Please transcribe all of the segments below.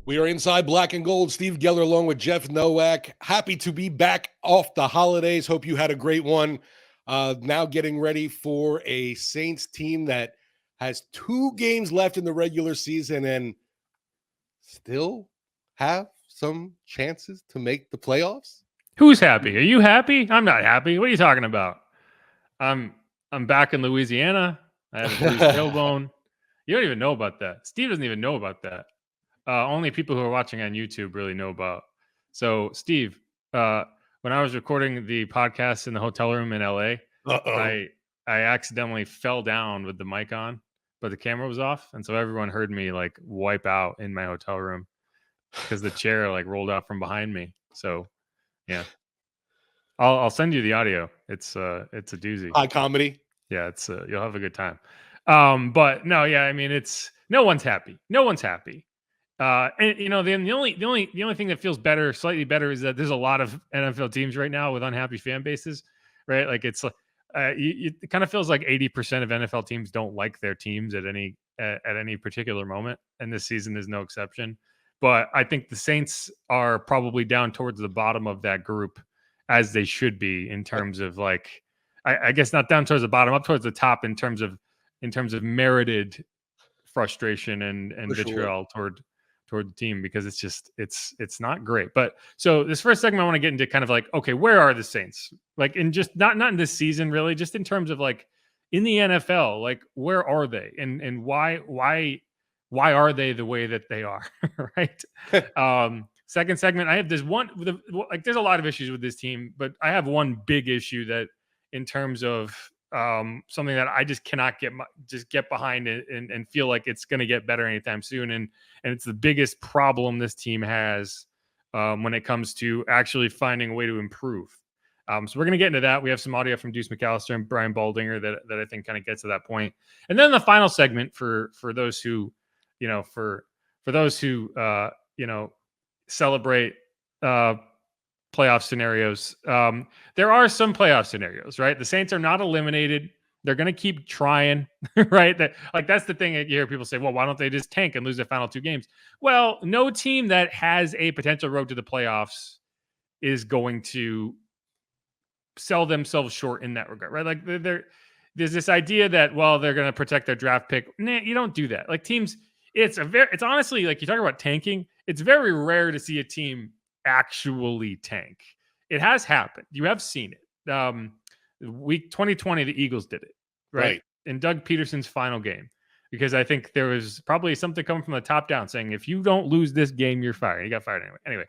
We are inside Black and Gold. Steve Geller along with Jeff Nowak. Happy to be back off the holidays. Hope you had a great one. Now getting ready for a Saints team that has 2 games left in the regular season and still have some chances to make the playoffs. Who's happy? Are you happy? I'm not happy. What are you talking about? I'm back in Louisiana. I have a bruised tailbone. You don't even know about that. Steve doesn't even know about that. Only people who are watching on YouTube really know about. So, Steve, when I was recording the podcast in the hotel room in LA, I accidentally fell down with the mic on, but the camera was off, and so everyone heard me like wipe out in my hotel room because the chair like rolled out from behind me. So, yeah, I'll send you the audio. It's a doozy. High comedy. Yeah, it's you'll have a good time. But no, yeah, I mean, it's no one's happy. No one's happy. And you know, the only thing that feels better, slightly better, is that there's a lot of NFL teams right now with unhappy fan bases, right? Like it's it kind of feels like 80% of NFL teams don't like their teams at any particular moment, and this season is no exception. But I think the Saints are probably down towards the bottom of that group, as they should be in terms of like, I guess not down towards the bottom, up towards the top in terms of merited frustration and vitriol toward the team, because it's just it's not great. But so this first segment I want to get into kind of like, okay, where are the Saints? Like in just not in this season really, just in terms of like in the NFL, like where are they and why are they the way that they are? Right. Second segment, I have this one like there's a lot of issues with this team, but I have one big issue that in terms of something that I just cannot get behind it and feel like it's going to get better anytime soon. And it's the biggest problem this team has when it comes to actually finding a way to improve. So we're going to get into that. We have some audio from Deuce McAllister and Brian Baldinger that I think kind of gets to that point. And then the final segment for those who, you know, for those who, you know, celebrate playoff scenarios. There are some playoff scenarios, right? The Saints are not eliminated. They're going to keep trying, right? That's the thing that you hear people say, well, why don't they just tank and lose their final 2 games? Well, no team that has a potential road to the playoffs is going to sell themselves short in that regard, right? Like there's this idea that, well, they're going to protect their draft pick. Nah, you don't do that. Like teams, it's honestly, like you talk about tanking, it's very rare to see a team actually tank. It has happened. You have seen it. Week 2020, the Eagles did it, right? In Doug Peterson's final game, because I think there was probably something coming from the top down saying, if you don't lose this game, you're fired. He got fired anyway.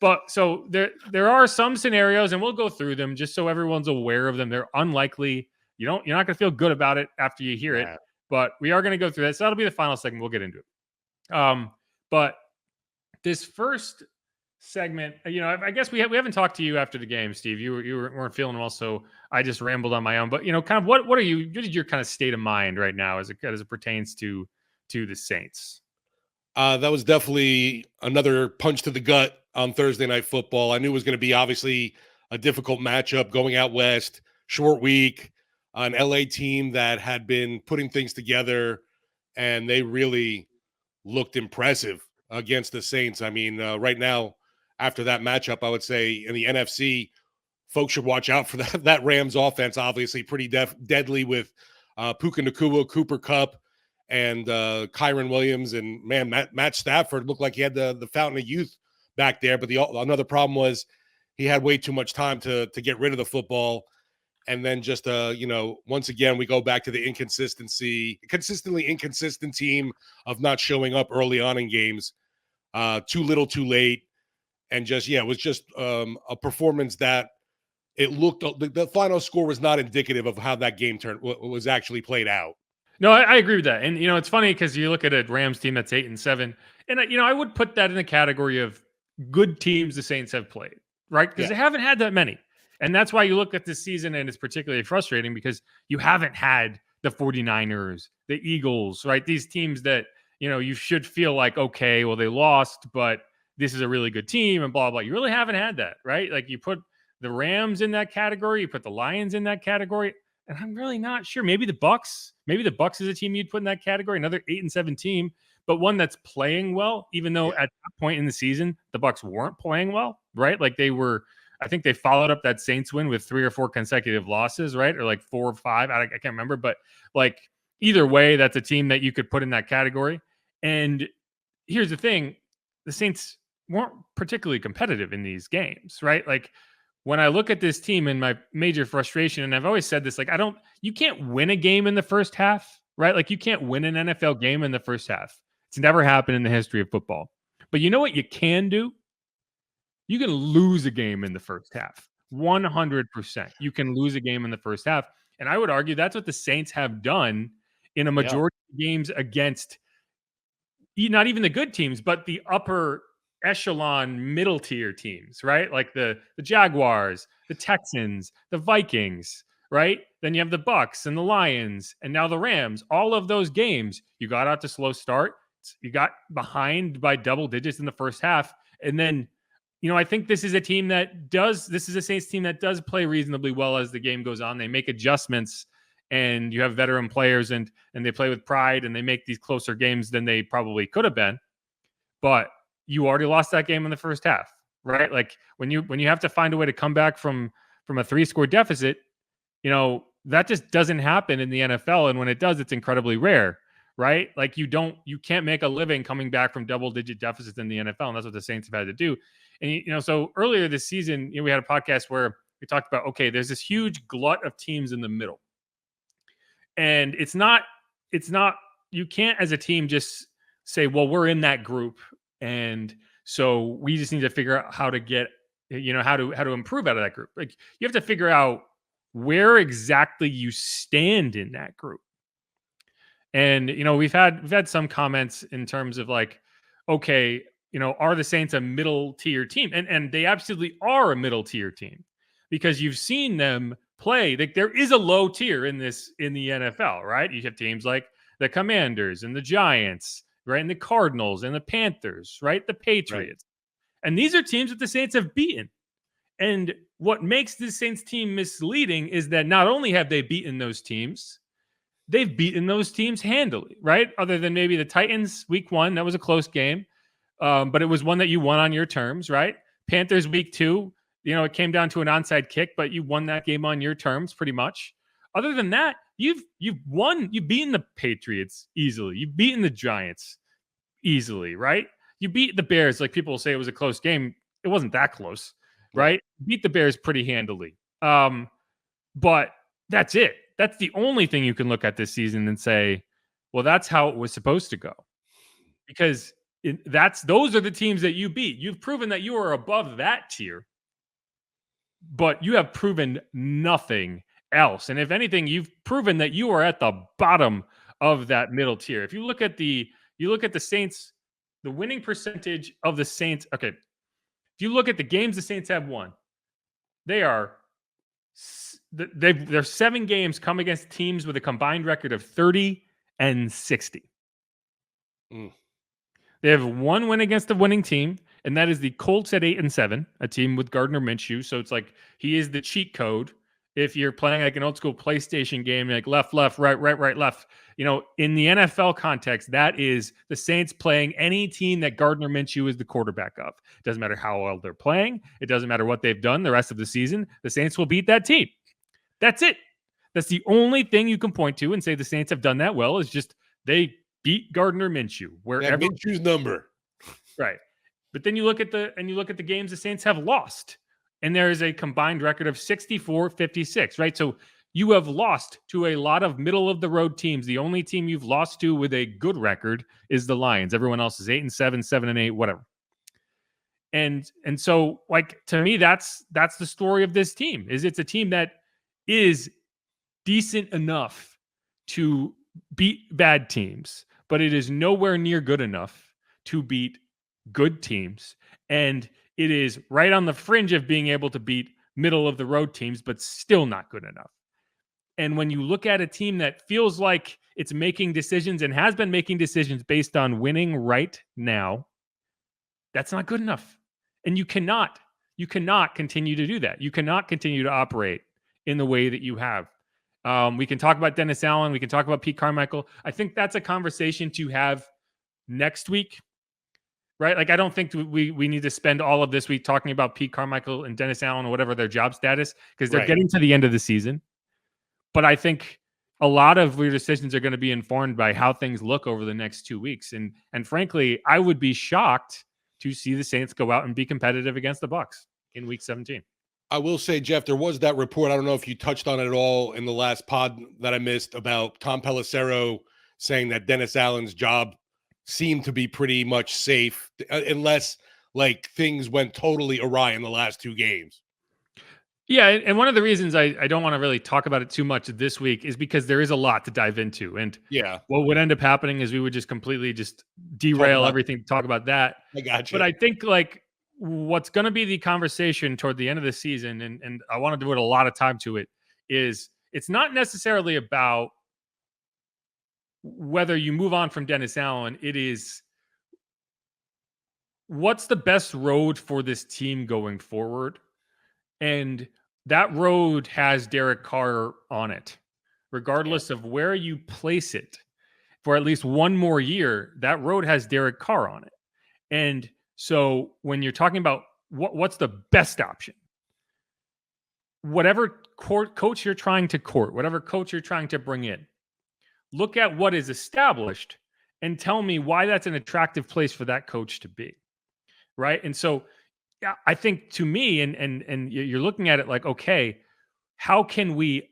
But so there are some scenarios, and we'll go through them just so everyone's aware of them. They're unlikely. You're not going to feel good about it after you hear it, but we are going to go through that. So that'll be the final segment. We'll get into it. But this first segment, you know, I guess we haven't talked to you after the game, Steve. You weren't feeling well, so I just rambled on my own. But you know, kind of what is your kind of state of mind right now as it pertains to the Saints? That was definitely another punch to the gut on Thursday Night Football. I knew it was going to be obviously a difficult matchup going out west, short week, an LA team that had been putting things together, and they really looked impressive against the Saints. I mean, right now, after that matchup, I would say in the NFC, folks should watch out for that Rams offense. Obviously, pretty deadly with Puka Nacua, Cooper Kupp, and Kyron Williams. And man, Matt Stafford looked like he had the fountain of youth back there. But another problem was he had way too much time to get rid of the football. And then just you know, once again, we go back to the consistently inconsistent team of not showing up early on in games, too little, too late. And just, it was just a performance that it looked, the final score was not indicative of how that game was actually played out. No, I agree with that. And, you know, it's funny because you look at a Rams team that's 8-7, and, you know, I would put that in the category of good teams the Saints have played, right? Because they haven't had that many. And that's why you look at this season and it's particularly frustrating because you haven't had the 49ers, the Eagles, right? These teams that, you know, you should feel like, okay, well, they lost, but this is a really good team and blah, blah. You really haven't had that, right? Like you put the Rams in that category, you put the Lions in that category. And I'm really not sure. Maybe the Bucs is a team you'd put in that category, another 8-7 team, but one that's playing well, even though at that point in the season, the Bucs weren't playing well, right? Like I think they followed up that Saints win with 3 or 4 consecutive losses, right? Or like 4 or 5. I can't remember, but like either way, that's a team that you could put in that category. And here's the thing, the Saints weren't particularly competitive in these games, right? Like when I look at this team and my major frustration, and I've always said this, like you can't win a game in the first half, right? Like you can't win an NFL game in the first half. It's never happened in the history of football. But you know what you can do? You can lose a game in the first half. 100%. You can lose a game in the first half. And I would argue that's what the Saints have done in a majority of games against not even the good teams, but the upper echelon middle tier teams, right? Like the Jaguars, the Texans, the Vikings, right? Then you have the Bucs and the Lions and now the Rams. All of those games, you got out to slow start. You got behind by double digits in the first half. And then, I think this is a Saints team that does play reasonably well as the game goes on. They make adjustments and you have veteran players and they play with pride and they make these closer games than they probably could have been. But you already lost that game in the first half, right? Like when you have to find a way to come back from a 3-score deficit, that just doesn't happen in the NFL. And when it does, it's incredibly rare, right? Like you can't make a living coming back from double-digit deficits in the NFL, and that's what the Saints have had to do. And so earlier this season, we had a podcast where we talked about, okay, there's this huge glut of teams in the middle. And it's not, you can't as a team just say, well, we're in that group. And so we just need to figure out how to get, how to improve out of that group. Like you have to figure out where exactly you stand in that group. And, we've had some comments in terms of like, okay, are the Saints a middle tier team? And they absolutely are a middle tier team because you've seen them play. Like there is a low tier in the NFL, right? You have teams like the Commanders and the Giants, right? And the Cardinals and the Panthers, right? The Patriots. Right. And these are teams that the Saints have beaten. And what makes the Saints team misleading is that not only have they beaten those teams, they've beaten those teams handily, right? Other than maybe the Titans week 1, that was a close game. But it was one that you won on your terms, right? Panthers week 2, it came down to an onside kick, but you won that game on your terms pretty much. Other than that, you've beaten the Patriots easily. You've beaten the Giants easily, right? You beat the Bears. Like people will say it was a close game. It wasn't that close, right? Beat the Bears pretty handily. But that's it. That's the only thing you can look at this season and say, well, that's how it was supposed to go. Because those are the teams that you beat. You've proven that you are above that tier, but you have proven nothing else. And if anything, you've proven that you are at the bottom of that middle tier. If you look at the Saints, the winning percentage of the Saints. Okay, if you look at the games the Saints have won, they're 7 games come against teams with a combined record of 30 and 60. They have 1 win against the winning team, and that is the Colts at 8-7, a team with Gardner Minshew. So it's like he is the cheat code. If you're playing like an old school PlayStation game, like left, right, left, in the NFL context, that is the Saints playing any team that Gardner Minshew is the quarterback of. It doesn't matter how well they're playing. It doesn't matter what they've done the rest of the season. The Saints will beat that team. That's it. That's the only thing you can point to and say the Saints have done that well is just they beat Gardner Minshew wherever Minshew's number. Right. But then you look at the games the Saints have lost, and there is a combined record of 64-56, right? So you have lost to a lot of middle of the road teams. The only team you've lost to with a good record is the Lions. Everyone else is 8-7, 7-8, whatever. And so, like, to me, that's the story of this team. It's a team that is decent enough to beat bad teams, but it is nowhere near good enough to beat good teams. And it is right on the fringe of being able to beat middle of the road teams, but still not good enough. And when you look at a team that feels like it's making decisions and has been making decisions based on winning right now, that's not good enough. And you cannot continue to do that. You cannot continue to operate in the way that you have. We can talk about Dennis Allen. We can talk about Pete Carmichael. I think that's a conversation to have next week, right? Like, I don't think we need to spend all of this week talking about Pete Carmichael and Dennis Allen or whatever their job status, because they're getting to the end of the season. But I think a lot of your decisions are going to be informed by how things look over the next 2 weeks. And frankly, I would be shocked to see the Saints go out and be competitive against the Bucs in week 17. I will say, Jeff, there was that report. I don't know if you touched on it at all in the last pod that I missed about Tom Pelissero saying that Dennis Allen's job seemed to be pretty much safe unless like things went totally awry in the last 2 games. Yeah, and one of the reasons I don't want to really talk about it too much this week is because there is a lot to dive into. And what would end up happening is we would just completely just derail everything to talk about that. I got you. But I think like what's going to be the conversation toward the end of the season, and I want to devote a lot of time to it, is it's not necessarily about whether you move on from Dennis Allen. It is what's the best road for this team going forward. And that road has Derek Carr on it, regardless of where you place it. For at least one more year, that road has Derek Carr on it. And so when you're talking about what's the best option, whatever coach you're trying to court, whatever coach you're trying to bring in, look at what is established and tell me why that's an attractive place for that coach to be. Right. And so I think to me, and you're looking at it like, okay, how can we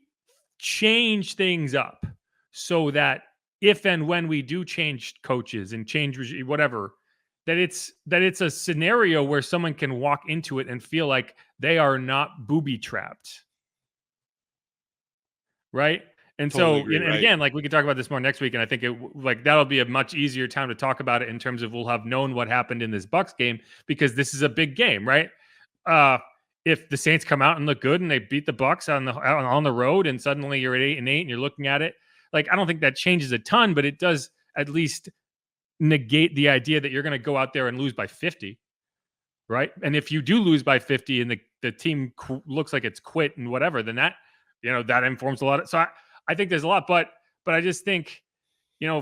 change things up so that if and when we do change coaches and change whatever, that it's a scenario where someone can walk into it and feel like they are not booby trapped. Right. And totally agree, and again, like we can talk about this more next week. And I think that'll be a much easier time to talk about it in terms of we'll have known what happened in this Bucs game, because this is a big game, right? If the Saints come out and look good and they beat the Bucs on the road and suddenly you're at 8-8 and you're looking at it, like, I don't think that changes a ton, but it does at least negate the idea that you're going to go out there and lose by 50. Right. And if you do lose by 50 and the team looks like it's quit and whatever, then that informs a lot. So I think there's a lot, but I just think,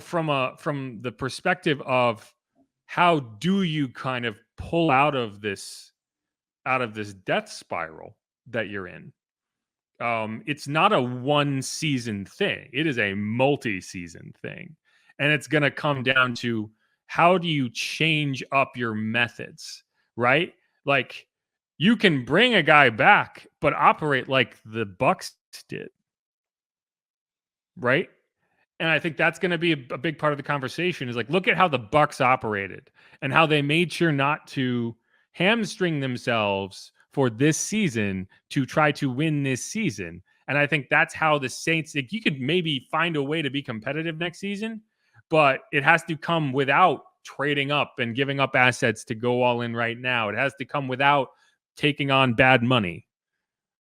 from the perspective of how do you kind of pull out of this death spiral that you're in? It's not a one season thing. It is a multi-season thing. And it's going to come down to how do you change up your methods, right? Like, you can bring a guy back, but operate like the Bucs did. Right. And I think that's going to be a big part of the conversation is like, look at how the Bucs operated and how they made sure not to hamstring themselves for this season to try to win this season. And I think that's how the Saints, like, you could maybe find a way to be competitive next season, but it has to come without trading up and giving up assets to go all in right now. It has to come without taking on bad money.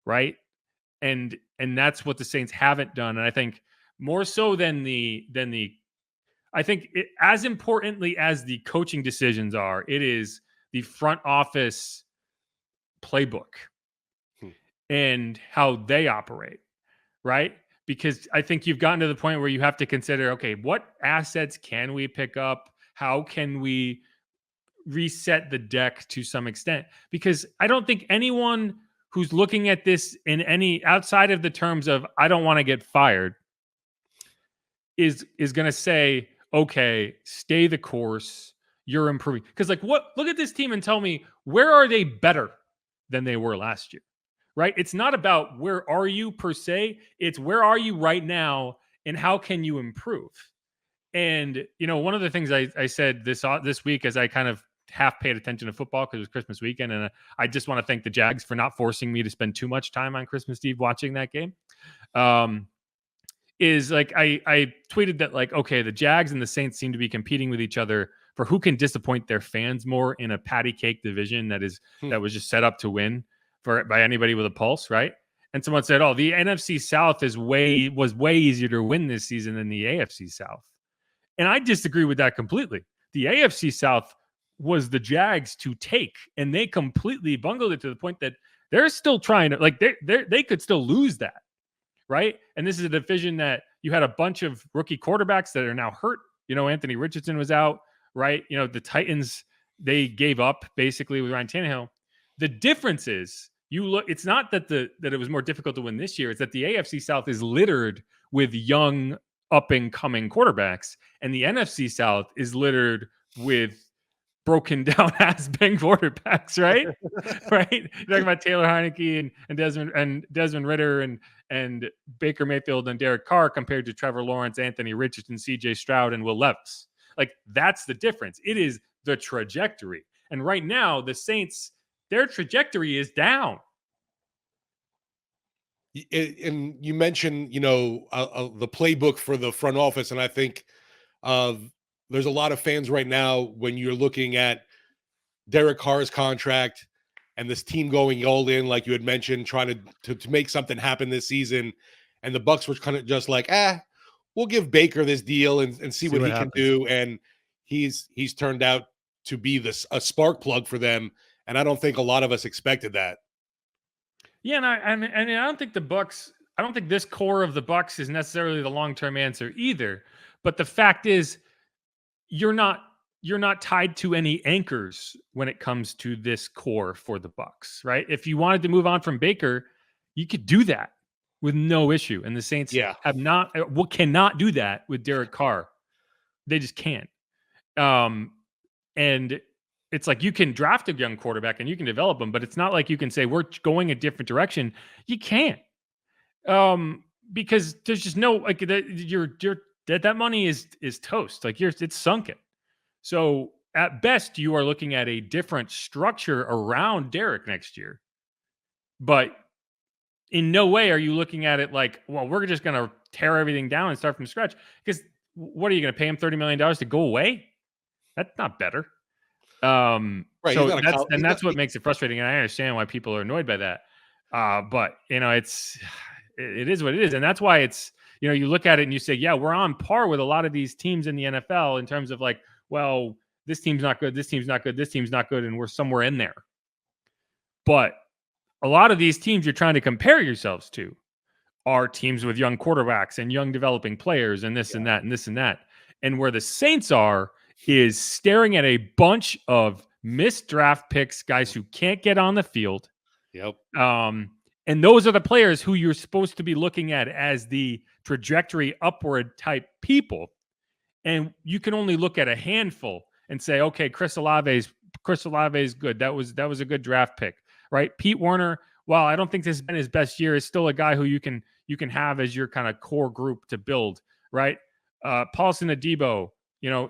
Right. And that's what the Saints haven't done. And I think, more so than I think as importantly as the coaching decisions are, it is the front office playbook and how they operate, right? Because I think you've gotten to the point where you have to consider, okay, what assets can we pick up? How can we reset the deck to some extent? Because I don't think anyone who's looking at this in any outside of the terms of I don't want to get fired is going to say, okay, stay the course. You're improving. Because look at this team and tell me, where are they better than they were last year? Right? It's not about where are you per se. It's where are you right now and how can you improve? And, one of the things I said this week as I kind of half paid attention to football because it was Christmas weekend. And I just want to thank the Jags for not forcing me to spend too much time on Christmas Eve watching that game. Is like I tweeted that, like, okay, the Jags and the Saints seem to be competing with each other for who can disappoint their fans more in a patty cake division that was just set up to win by anybody with a pulse, right? And someone said, "Oh, the NFC South was way easier to win this season than the AFC South," and I disagree with that completely. The AFC South was the Jags to take, and they completely bungled it to the point that they're still trying to, like, they could still lose that. right? And this is a division that you had a bunch of rookie quarterbacks that are now hurt. Anthony Richardson was out, right? The Titans, they gave up basically with Ryan Tannehill. The difference is it's not that that it was more difficult to win this year. It's that the AFC South is littered with young up and coming quarterbacks, and the NFC South is littered with broken down has been quarterbacks, right? Right. You're talking about Taylor Heineke and Desmond Ritter and Baker Mayfield and Derek Carr compared to Trevor Lawrence, Anthony Richardson, CJ Stroud, and Will Levis. Like, that's the difference. It is the trajectory. And right now, the Saints, their trajectory is down. And you mentioned, the playbook for the front office. And I think there's a lot of fans right now, when you're looking at Derek Carr's contract and this team going all in, like you had mentioned, trying to make something happen this season. And the Bucs were kind of just like, we'll give Baker this deal and see what he can do. And he's turned out to be a spark plug for them. And I don't think a lot of us expected that. Yeah, and I don't think I don't think this core of the Bucs is necessarily the long-term answer either. But the fact is, you're not tied to any anchors when it comes to this core for the Bucs, right? If you wanted to move on from Baker, you could do that with no issue. And the Saints cannot do that with Derek Carr. They just can't. And it's like, you can draft a young quarterback and you can develop them, but it's not like you can say we're going a different direction. You can't, because there's just no, like, that money is toast. Like, it's sunken. So at best, you are looking at a different structure around Derek next year, but in no way are you looking at it like, well, we're just going to tear everything down and start from scratch. Because what are you going to pay him $30 million to go away? That's not better. Right. So that's what makes it frustrating. And I understand why people are annoyed by that. But it is what it is. And that's why it's, you look at it and you say, yeah, we're on par with a lot of these teams in the NFL in terms of like, well, this team's not good, this team's not good, this team's not good, and we're somewhere in there. But a lot of these teams you're trying to compare yourselves to are teams with young quarterbacks and young developing players and this and that and this and that. And where the Saints are is staring at a bunch of missed draft picks, guys who can't get on the field. Yep. And those are the players who you're supposed to be looking at as the trajectory upward type people. And you can only look at a handful and say, okay, Chris Olave is good. That was a good draft pick, right? Pete Werner, while I don't think this has been his best year, is still a guy who you can have as your kind of core group to build, right? Paulson Adebo,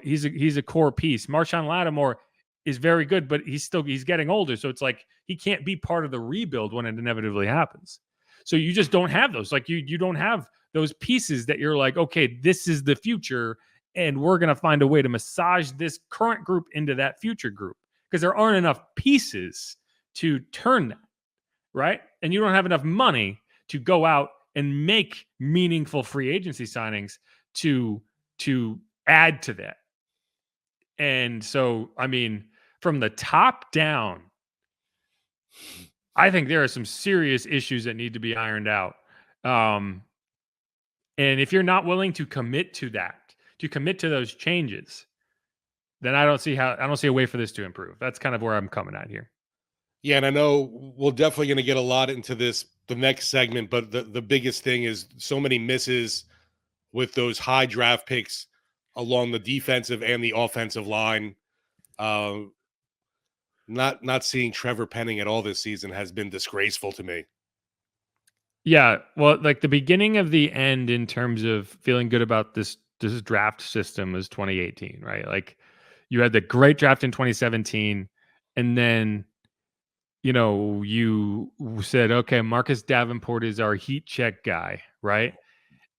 he's a core piece. Marshawn Lattimore is very good, but he's getting older. So it's like, he can't be part of the rebuild when it inevitably happens. So you just don't have those. Like, you don't have those pieces that you're like, okay, this is the future, and we're going to find a way to massage this current group into that future group, because there aren't enough pieces to turn that, right? And you don't have enough money to go out and make meaningful free agency signings to add to that. And so, I mean, from the top down, I think there are some serious issues that need to be ironed out. And if you're not willing to commit to that, to commit to those changes, then I don't see a way for this to improve. That's kind of where I'm coming at here. Yeah, and I know we're definitely going to get a lot into this the next segment, but the biggest thing is so many misses with those high draft picks along the defensive and the offensive line. Not seeing Trevor Penning at all this season has been disgraceful to me. Yeah, well, like the beginning of the end in terms of feeling good about this draft system was 2018, right? Like, you had the great draft in 2017, and then you said, okay, Marcus Davenport is our heat check guy, right?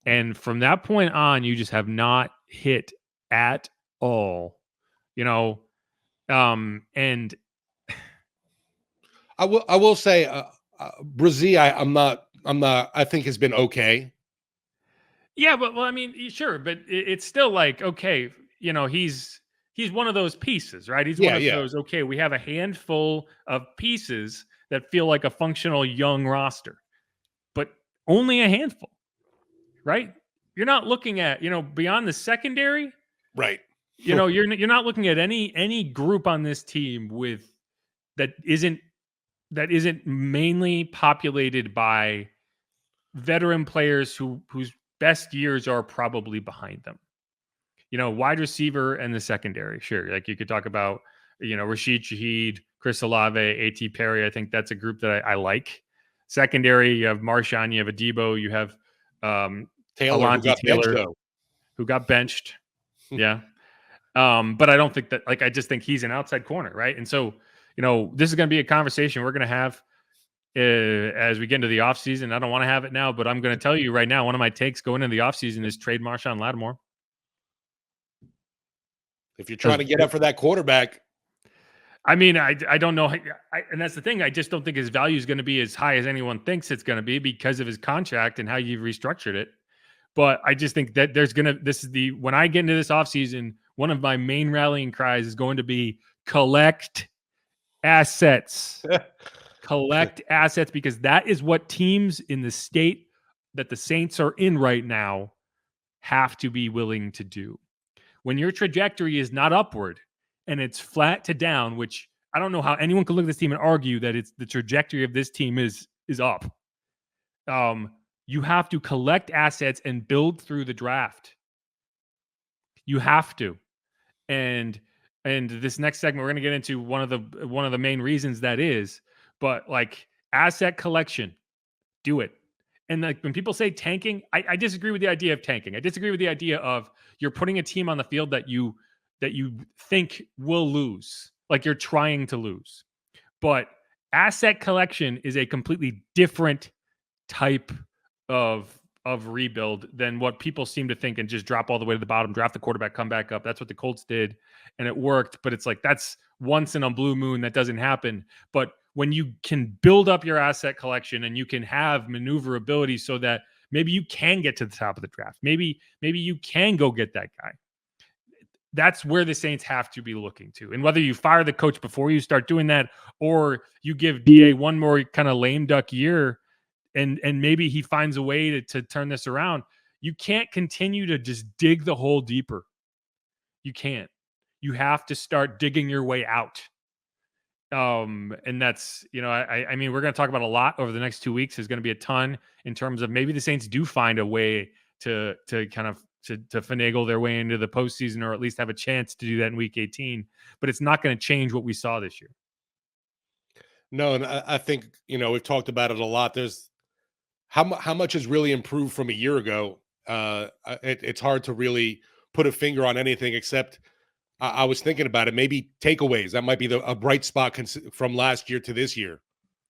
And from that point on, you just have not hit at all, and I will say, Brazil, I think has been okay. Yeah, but well, I mean, sure, but it's still like, okay, he's one of those pieces, right? He's one of those, okay, we have a handful of pieces that feel like a functional young roster, but only a handful. right? You're not looking at, beyond the secondary, Right. you're not looking at any group on this team that isn't mainly populated by veteran players whose best years are probably behind them. Wide receiver and the secondary, sure. Like you could talk about, Rashid Shaheed, Chris Olave, A.T. Perry. I think that's a group that I like. Secondary, you have Marshawn, you have Adebo, you have Taylor, who Alontae got benched, Taylor, though. who got benched. Yeah. But I don't think that, I just think he's an outside corner, right? And so, this is going to be a conversation we're going to have as we get into the offseason. I don't want to have it now, but I'm going to tell you right now, one of my takes going into the offseason is trade Marshawn Lattimore. If you're trying to get up for that quarterback. I mean, I don't know. And that's the thing. I just don't think his value is going to be as high as anyone thinks it's going to be because of his contract and how you've restructured it. But I just think that when I get into this offseason, one of my main rallying cries is going to be collect assets. Collect assets, because that is what teams in the state that the Saints are in right now have to be willing to do. When your trajectory is not upward and it's flat to down, which I don't know how anyone can look at this team and argue that it's the trajectory of this team is up. You have to collect assets and build through the draft. You have to. And this next segment, we're going to get into one of the main reasons that is, but like asset collection, do it. And like when people say tanking, I disagree with the idea of tanking. I disagree with the idea of you're putting a team on the field that you think will lose, like you're trying to lose. But asset collection is a completely different type of rebuild than what people seem to think and just drop all the way to the bottom, draft the quarterback, come back up. That's what the Colts did, and it worked. But it's like that's once in a blue moon. That doesn't happen. But when you can build up your asset collection and you can have maneuverability so that maybe you can get to the top of the draft, maybe you can go get that guy. That's where the Saints have to be looking to. And whether you fire the coach before you start doing that, or you give DA one more kind of lame duck year and maybe he finds a way to turn this around, you can't continue to just dig the hole deeper. You can't. You have to start digging your way out. And that's, I mean, we're going to talk about a lot over the next 2 weeks. There's going to be a ton in terms of maybe the Saints do find a way to kind of to finagle their way into the postseason, or at least have a chance to do that in week 18, but it's not going to change what we saw this year. No. And I think, we've talked about it a lot. There's how much has really improved from a year ago. It's hard to really put a finger on anything except I was thinking about it. Maybe takeaways. That might be a bright spot from last year to this year.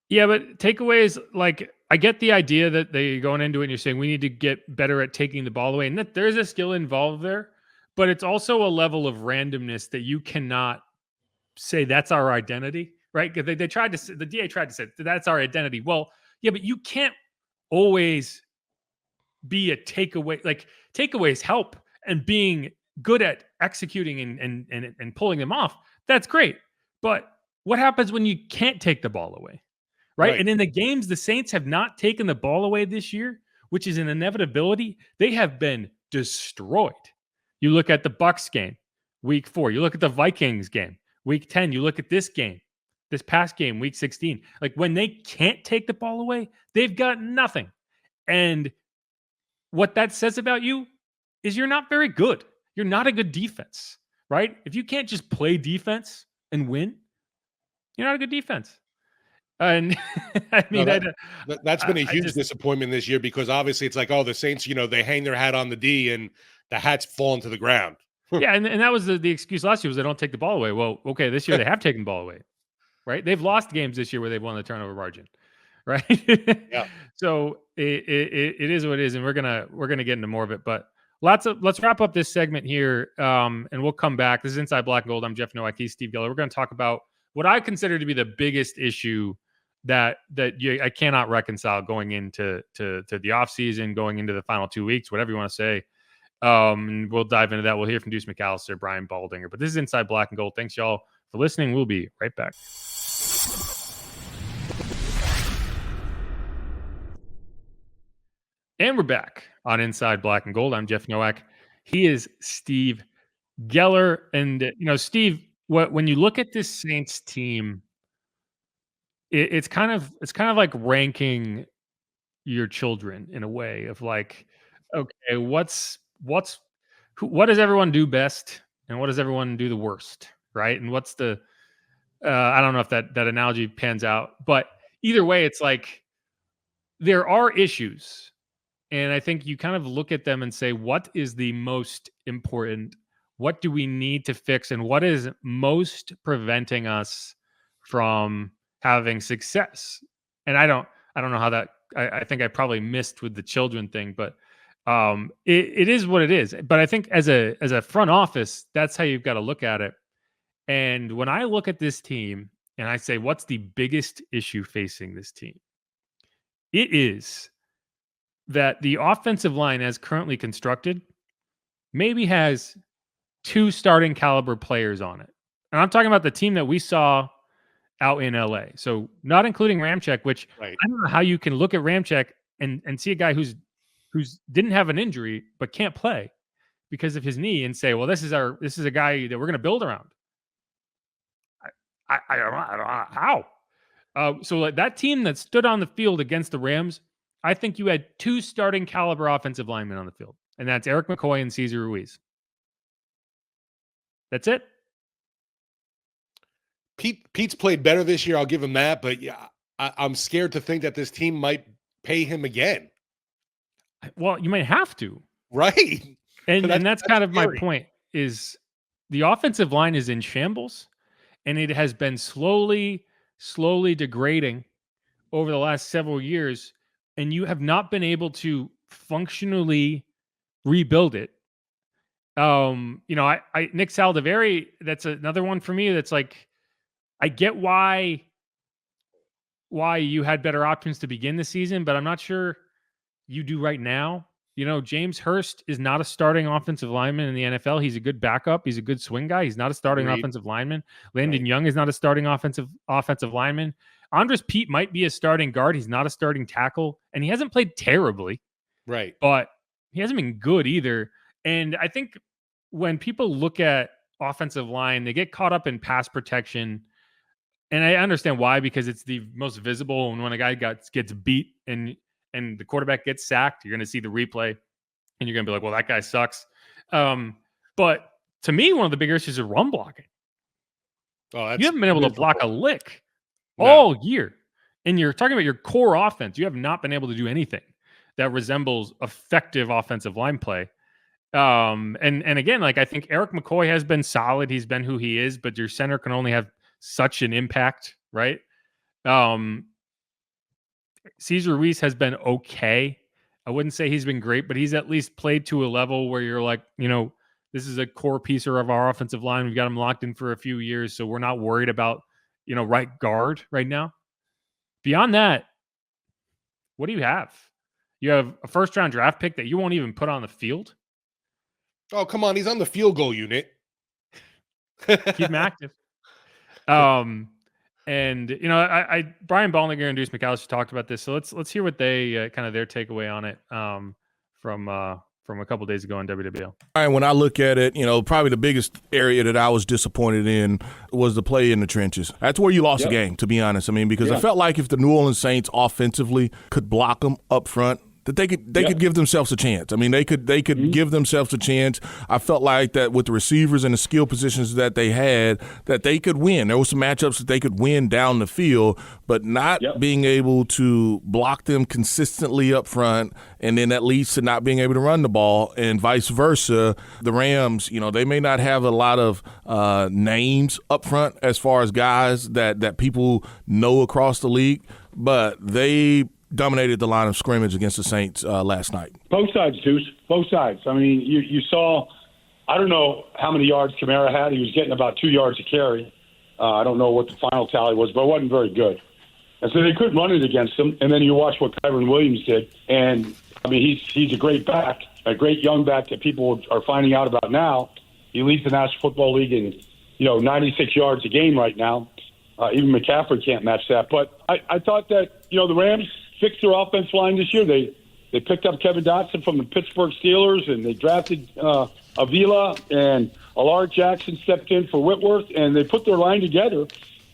Yeah, but takeaways, like I get the idea that they're going into it and you're saying we need to get better at taking the ball away, and that there's a skill involved there, but it's also a level of randomness that you cannot say that's our identity, right? Because they tried to, the DA tried to say that's our identity. Well, yeah, but you can't always be a takeaway. Like takeaways help, and being good at executing and pulling them off, that's great. But what happens when you can't take the ball away? Right? And in the games the Saints have not taken the ball away this year, which is an inevitability, they have been destroyed. You look at the Bucs game, week 4. You look at the Vikings game, week 10. You look at this game, this past game, week 16. Like when they can't take the ball away, they've got nothing. And what that says about you is you're not very good. You're not a good defense, right? If you can't just play defense and win, you're not a good defense. And I mean, that's been a huge disappointment this year, because obviously it's like, oh, the Saints, they hang their hat on the D and the hat's fallen to the ground. Yeah, and that was the excuse last year, was they don't take the ball away. Well, okay, this year they have taken the ball away, right? They've lost games this year where they've won the turnover margin, right? Yeah. So it is what it is, and we're gonna get into more of it. But let's wrap up this segment here, and we'll come back. This is Inside Black and Gold. I'm Jeff Nowak. He's Steve Geller. We're going to talk about what I consider to be the biggest issue that I cannot reconcile going into the offseason, going into the final 2 weeks, whatever you want to say. We'll dive into that. We'll hear from Deuce McAllister, Brian Baldinger. But this is Inside Black and Gold. Thanks, y'all, for listening. We'll be right back. And we're back on Inside Black and Gold. I'm Jeff Nowak. He is Steve Geller. And, Steve, when you look at this Saints team, it's kind of like ranking your children in a way of like, okay, what does everyone do best and what does everyone do the worst, right? And what's the I don't know if that analogy pans out, but either way, it's like there are issues. And I think you kind of look at them and say, what is the most important? What do we need to fix? And what is most preventing us from having success? And I don't know how that, I think I probably missed with the children thing, but it is what it is. But I think as a front office, that's how you've got to look at it. And when I look at this team and I say, what's the biggest issue facing this team? It is that the offensive line, as currently constructed, maybe has 2 starting caliber players on it. And I'm talking about the team that we saw out in LA. So not including Ramczyk, which Right. I don't know how you can look at Ramczyk and see a guy who's didn't have an injury but can't play because of his knee and say, well, this is a guy that we're going to build around. I don't know how. So like that team that stood on the field against the Rams, I think you had 2 starting caliber offensive linemen on the field, and that's Eric McCoy and Cesar Ruiz. That's it. Pete's played better this year. I'll give him that, but yeah, I'm scared to think that this team might pay him again. Well, you might have to, right? And that's kind of scary. My point. Is the offensive line is in shambles, and it has been slowly degrading over the last several years. And you have not been able to functionally rebuild it. Nick Saldiveri, that's another one for me. That's like, I get why you had better options to begin the season, but I'm not sure you do right now. James Hurst is not a starting offensive lineman in the NFL. He's a good backup. He's a good swing guy. He's not a starting offensive lineman. Landon Young is not a starting offensive lineman. Andres Pete might be a starting guard. He's not a starting tackle, and he hasn't played terribly. Right. But he hasn't been good either. And I think when people look at offensive line, they get caught up in pass protection. And I understand why, because it's the most visible. And when a guy gets beat and the quarterback gets sacked, you're going to see the replay and you're going to be like, well, that guy sucks. But to me, one of the bigger issues is run blocking. Oh, you haven't been able to block a lick all year. And you're talking about your core offense. You have not been able to do anything that resembles effective offensive line play. And again, like I think Eric McCoy has been solid. He's been who he is, but your center can only have such an impact, right? Cesar Ruiz has been okay. I wouldn't say he's been great, but he's at least played to a level where you're like, this is a core piece of our offensive line. We've got him locked in for a few years, so we're not worried about, right guard right now. Beyond that, what do you have? You have a first-round draft pick that you won't even put on the field. Oh, come on. He's on the field goal unit. Keep him active. And Brian Ballinger and Deuce McAllister talked about this. So let's hear what they kind of their takeaway on it from a couple days ago on WWL. And when I look at it, probably the biggest area that I was disappointed in was the play in the trenches. That's where you lost the game, to be honest. I mean, because I felt like if the New Orleans Saints offensively could block them up front, that they could give themselves a chance. I mean, they could give themselves a chance. I felt like that with the receivers and the skill positions that they had, that they could win. There were some matchups that they could win down the field, but not being able to block them consistently up front, and then that leads to not being able to run the ball, and vice versa. The Rams, they may not have a lot of names up front as far as guys that people know across the league, but they dominated the line of scrimmage against the Saints last night. Both sides, Deuce. Both sides. I mean, you saw, I don't know how many yards Kamara had. He was getting about 2 yards a carry. I don't know what the final tally was, but it wasn't very good. And so they couldn't run it against him. And then you watch what Kyron Williams did. And, I mean, he's a great back, a great young back that people are finding out about now. He leads the National Football League in, 96 yards a game right now. Even McCaffrey can't match that. But I thought that, the Rams fixed their offensive line this year. They They picked up Kevin Dotson from the Pittsburgh Steelers, and they drafted Avila, and Allard Jackson stepped in for Whitworth, and they put their line together,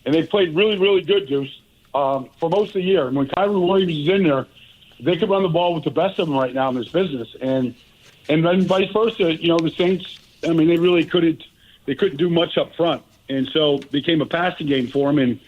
and they played really, really good, Deuce, for most of the year. And when Kyrie Williams is in there, they could run the ball with the best of them right now in this business, and then vice versa. You know, the Saints, I mean, they really couldn't do much up front, and so it became a passing game for them, and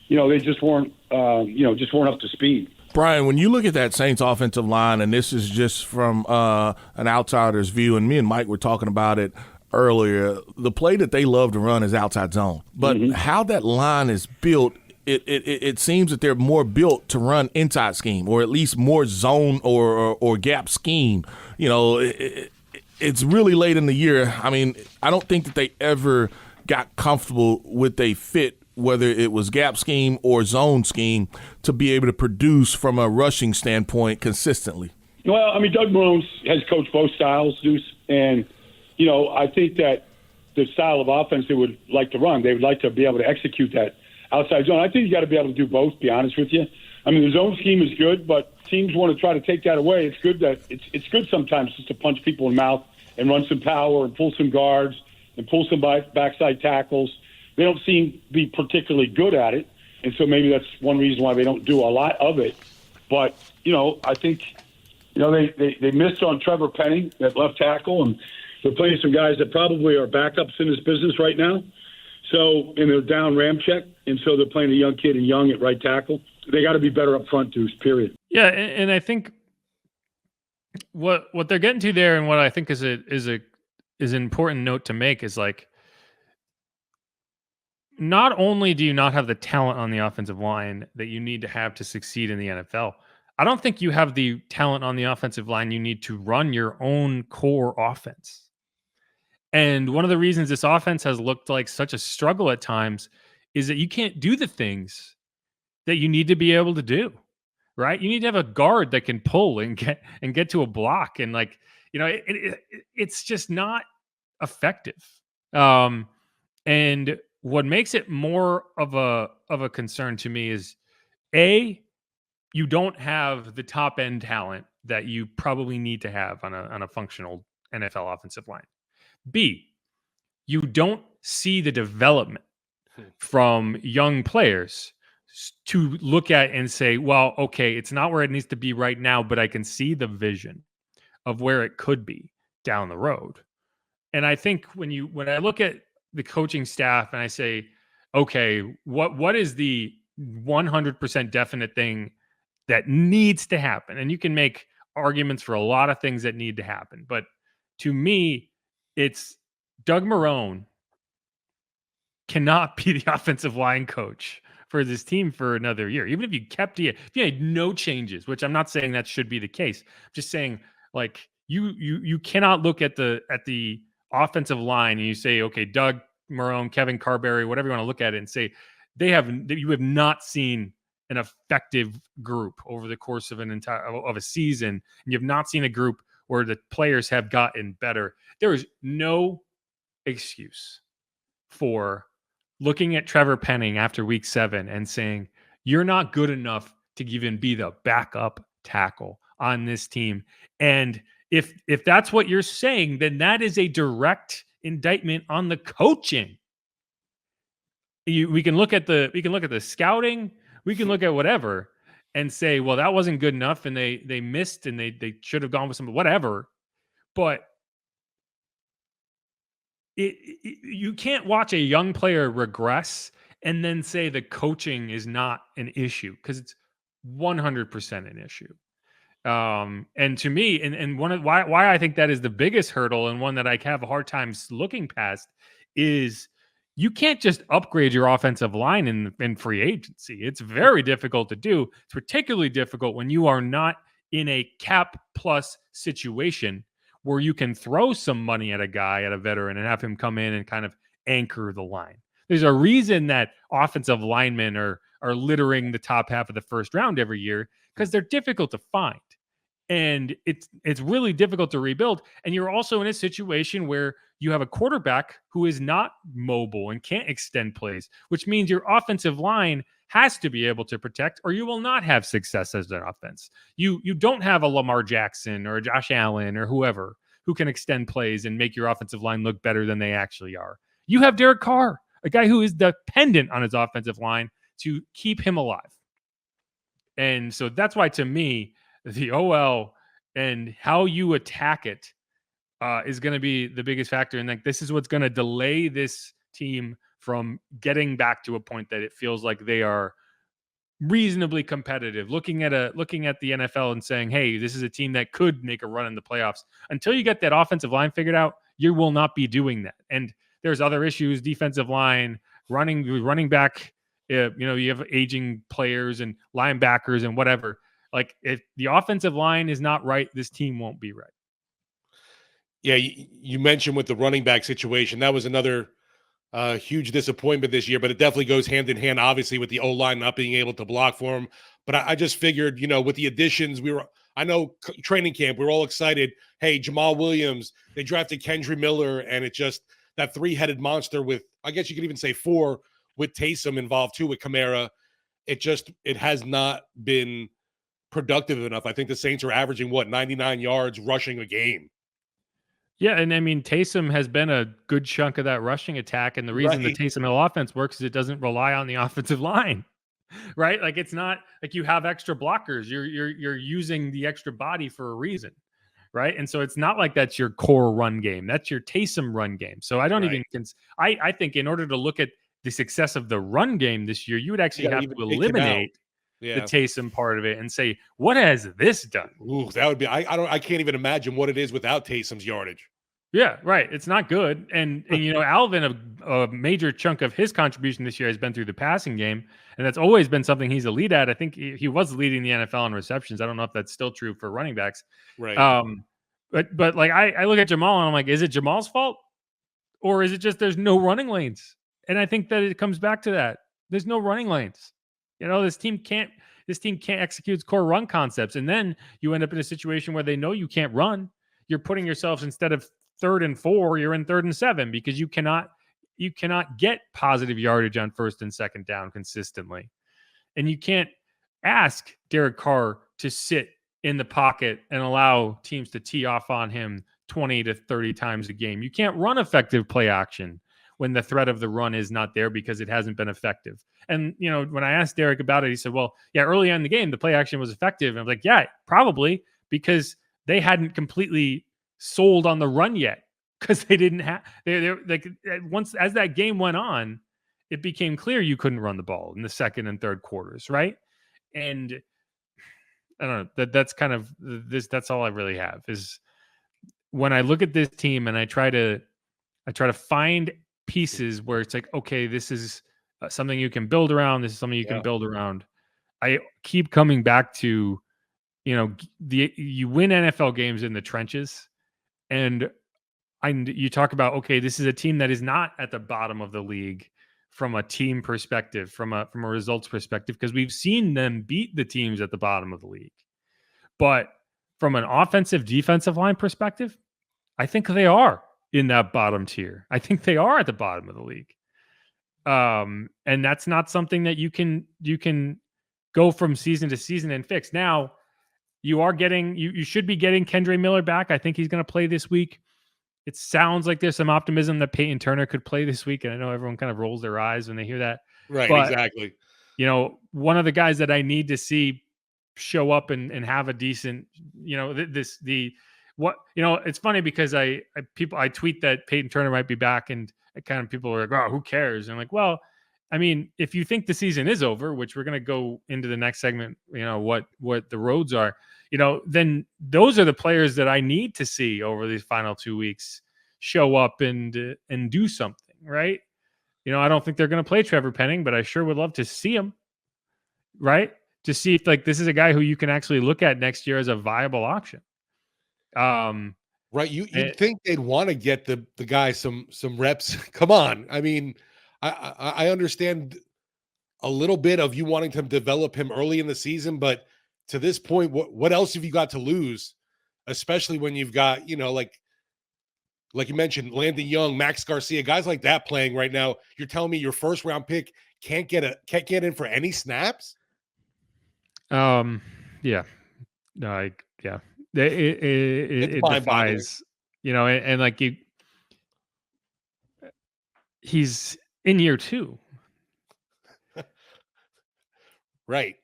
you know, they just weren't up to speed. Brian, when you look at that Saints offensive line, and this is just from an outsider's view, and me and Mike were talking about it earlier, the play that they love to run is outside zone. But how that line is built, it seems that they're more built to run inside scheme, or at least more zone or gap scheme. You know, it's really late in the year. I mean, I don't think that they ever got comfortable with a fit, whether it was gap scheme or zone scheme, to be able to produce from a rushing standpoint consistently. Well, I mean, Doug Marrone has coached both styles, Deuce, and, you know, I think that the style of offense they would like to run, they would like to be able to execute that outside zone. I think you got to be able to do both, to be honest with you. I mean, the zone scheme is good, but teams want to try to take that away. It's good that it's good sometimes just to punch people in the mouth and run some power and pull some guards and pull some backside tackles. They don't seem to be particularly good at it, and so maybe that's one reason why they don't do a lot of it. But, you know, I think, you know, they missed on Trevor Penning at left tackle, and they're playing some guys that probably are backups in this business right now. So, and they're down Ramczyk, and so they're playing a young kid and Young at right tackle. They got to be better up front, Deuce, period. Yeah, and I think what they're getting to there, and what I think is an important note to make is, like, not only do you not have the talent on the offensive line that you need to have to succeed in the NFL, I don't think you have the talent on the offensive line you need to run your own core offense. And one of the reasons this offense has looked like such a struggle at times is that you can't do the things that you need to be able to do, right? You need to have a guard that can pull and get to a block. And, like, you know, it's just not effective. And what makes it more of a concern to me is, A, you don't have the top end talent that you probably need to have on a functional NFL offensive line. B, you don't see the development from young players to look at and say, well, okay, it's not where it needs to be right now, but I can see the vision of where it could be down the road. And I think when I look at the coaching staff and I say, okay, what is the 100% definite thing that needs to happen? And you can make arguments for a lot of things that need to happen. But to me, it's Doug Marrone cannot be the offensive line coach for this team for another year. Even if you had no changes, which I'm not saying that should be the case. I'm just saying, like, you cannot look at the offensive line and you say, okay, Doug Marrone, Kevin Carberry, whatever you want to look at it, and say you have not seen an effective group over the course of a season, and you have not seen a group where the players have gotten better. There is no excuse for looking at Trevor Penning after week 7 and saying you're not good enough to even be the backup tackle on this team. And if that's what you're saying, then that is a direct indictment on the coaching. We can look at the scouting, we can look at whatever and say, well, that wasn't good enough, and they missed, and they should have gone with some whatever. But you can't watch a young player regress and then say the coaching is not an issue, because it's 100% an issue. And to me, and one of why I think that is the biggest hurdle, and one that I have a hard time looking past, is you can't just upgrade your offensive line in free agency. It's very difficult to do. It's particularly difficult when you are not in a cap plus situation where you can throw some money at a veteran, and have him come in and kind of anchor the line. There's a reason that offensive linemen are littering the top half of the first round every year, because they're difficult to find. And it's really difficult to rebuild. And you're also in a situation where you have a quarterback who is not mobile and can't extend plays, which means your offensive line has to be able to protect, or you will not have success as an offense. You don't have a Lamar Jackson or a Josh Allen or whoever who can extend plays and make your offensive line look better than they actually are. You have Derek Carr, a guy who is dependent on his offensive line to keep him alive. And so that's why, to me, the OL and how you attack it is going to be the biggest factor. And like, this is what's going to delay this team from getting back to a point that it feels like they are reasonably competitive, looking at the NFL and saying, hey, this is a team that could make a run in the playoffs. Until you get that offensive line figured out, you will not be doing that. And there's other issues, defensive line, running back, you have aging players and linebackers and whatever. Like, if the offensive line is not right, this team won't be right. Yeah, you mentioned with the running back situation, that was another huge disappointment this year, but it definitely goes hand in hand, obviously, with the O-line not being able to block for him. But I just figured, with the additions, I know training camp, we were all excited. Hey, Jamal Williams, they drafted Kendry Miller, and it just, that three-headed monster with, I guess you could even say four, with Taysom involved too, with Kamara. It has not been productive enough. I think the Saints are averaging 99 yards rushing a game. Yeah, and I mean, Taysom has been a good chunk of that rushing attack, and the reason the Taysom Hill offense works is it doesn't rely on the offensive line, right? Like, it's not like you have extra blockers. You're using the extra body for a reason, right? And so it's not like that's your core run game. That's your Taysom run game. So I don't even I think in order to look at the success of the run game this year, you would actually have to eliminate the Taysom part of it and say, what has this done? Ooh, that would be, I can't even imagine what it is without Taysom's yardage. Yeah, right. It's not good. And Alvin, a major chunk of his contribution this year has been through the passing game. And that's always been something he's elite at. I think he was leading the NFL in receptions. I don't know if that's still true for running backs. Right. But like, I look at Jamal and I'm like, is it Jamal's fault? Or is it just there's no running lanes? And I think that it comes back to that. There's no running lanes. This team can't execute its core run concepts. And then you end up in a situation where they know you can't run. You're putting yourselves, instead of 3rd and 4, you're in 3rd and 7 because you cannot get positive yardage on 1st and 2nd down consistently. And you can't ask Derek Carr to sit in the pocket and allow teams to tee off on him 20 to 30 times a game. You can't run effective play action when the threat of the run is not there because it hasn't been effective. And, when I asked Derek about it, he said, well, yeah, early on in the game, the play action was effective. And I was like, yeah, probably because they hadn't completely sold on the run yet, because they didn't have, they're like, once, as that game went on, it became clear you couldn't run the ball in the 2nd and 3rd quarters. Right. And I don't know, that's kind of this, that's all I really have is when I look at this team and I try to find pieces where it's like, okay, this is something you can build around. This is something you can build around. I keep coming back to, you win NFL games in the trenches, and you talk about, okay, this is a team that is not at the bottom of the league from a team perspective, from a results perspective, because we've seen them beat the teams at the bottom of the league. But from an offensive defensive line perspective, I think they are in that bottom tier. I think they are at the bottom of the league. And that's not something that you can go from season to season and fix. Now, you should be getting Kendry Miller back. I think he's going to play this week. It sounds like there's some optimism that Peyton Turner could play this week. And I know everyone kind of rolls their eyes when they hear that. Right, but, exactly. One of the guys that I need to see show up and have a decent, it's funny because I tweet that Peyton Turner might be back, and kind of people are like, oh, who cares? And I'm like, well, I mean, if you think the season is over, which we're going to go into the next segment, what the roads are, then those are the players that I need to see over these final 2 weeks show up and do something, right? I don't think they're going to play Trevor Penning, but I sure would love to see him, right? To see if this is a guy who you can actually look at next year as a viable option. Right. You'd think they'd want to get the guy some reps. Come on. I mean, I understand a little bit of you wanting to develop him early in the season, but to this point, what else have you got to lose? Especially when you've got, like you mentioned, Landon Young, Max Garcia, guys like that playing right now. You're telling me your 1st round pick can't get in for any snaps. Yeah, no, yeah, it defies, and like he's in year 2. Right.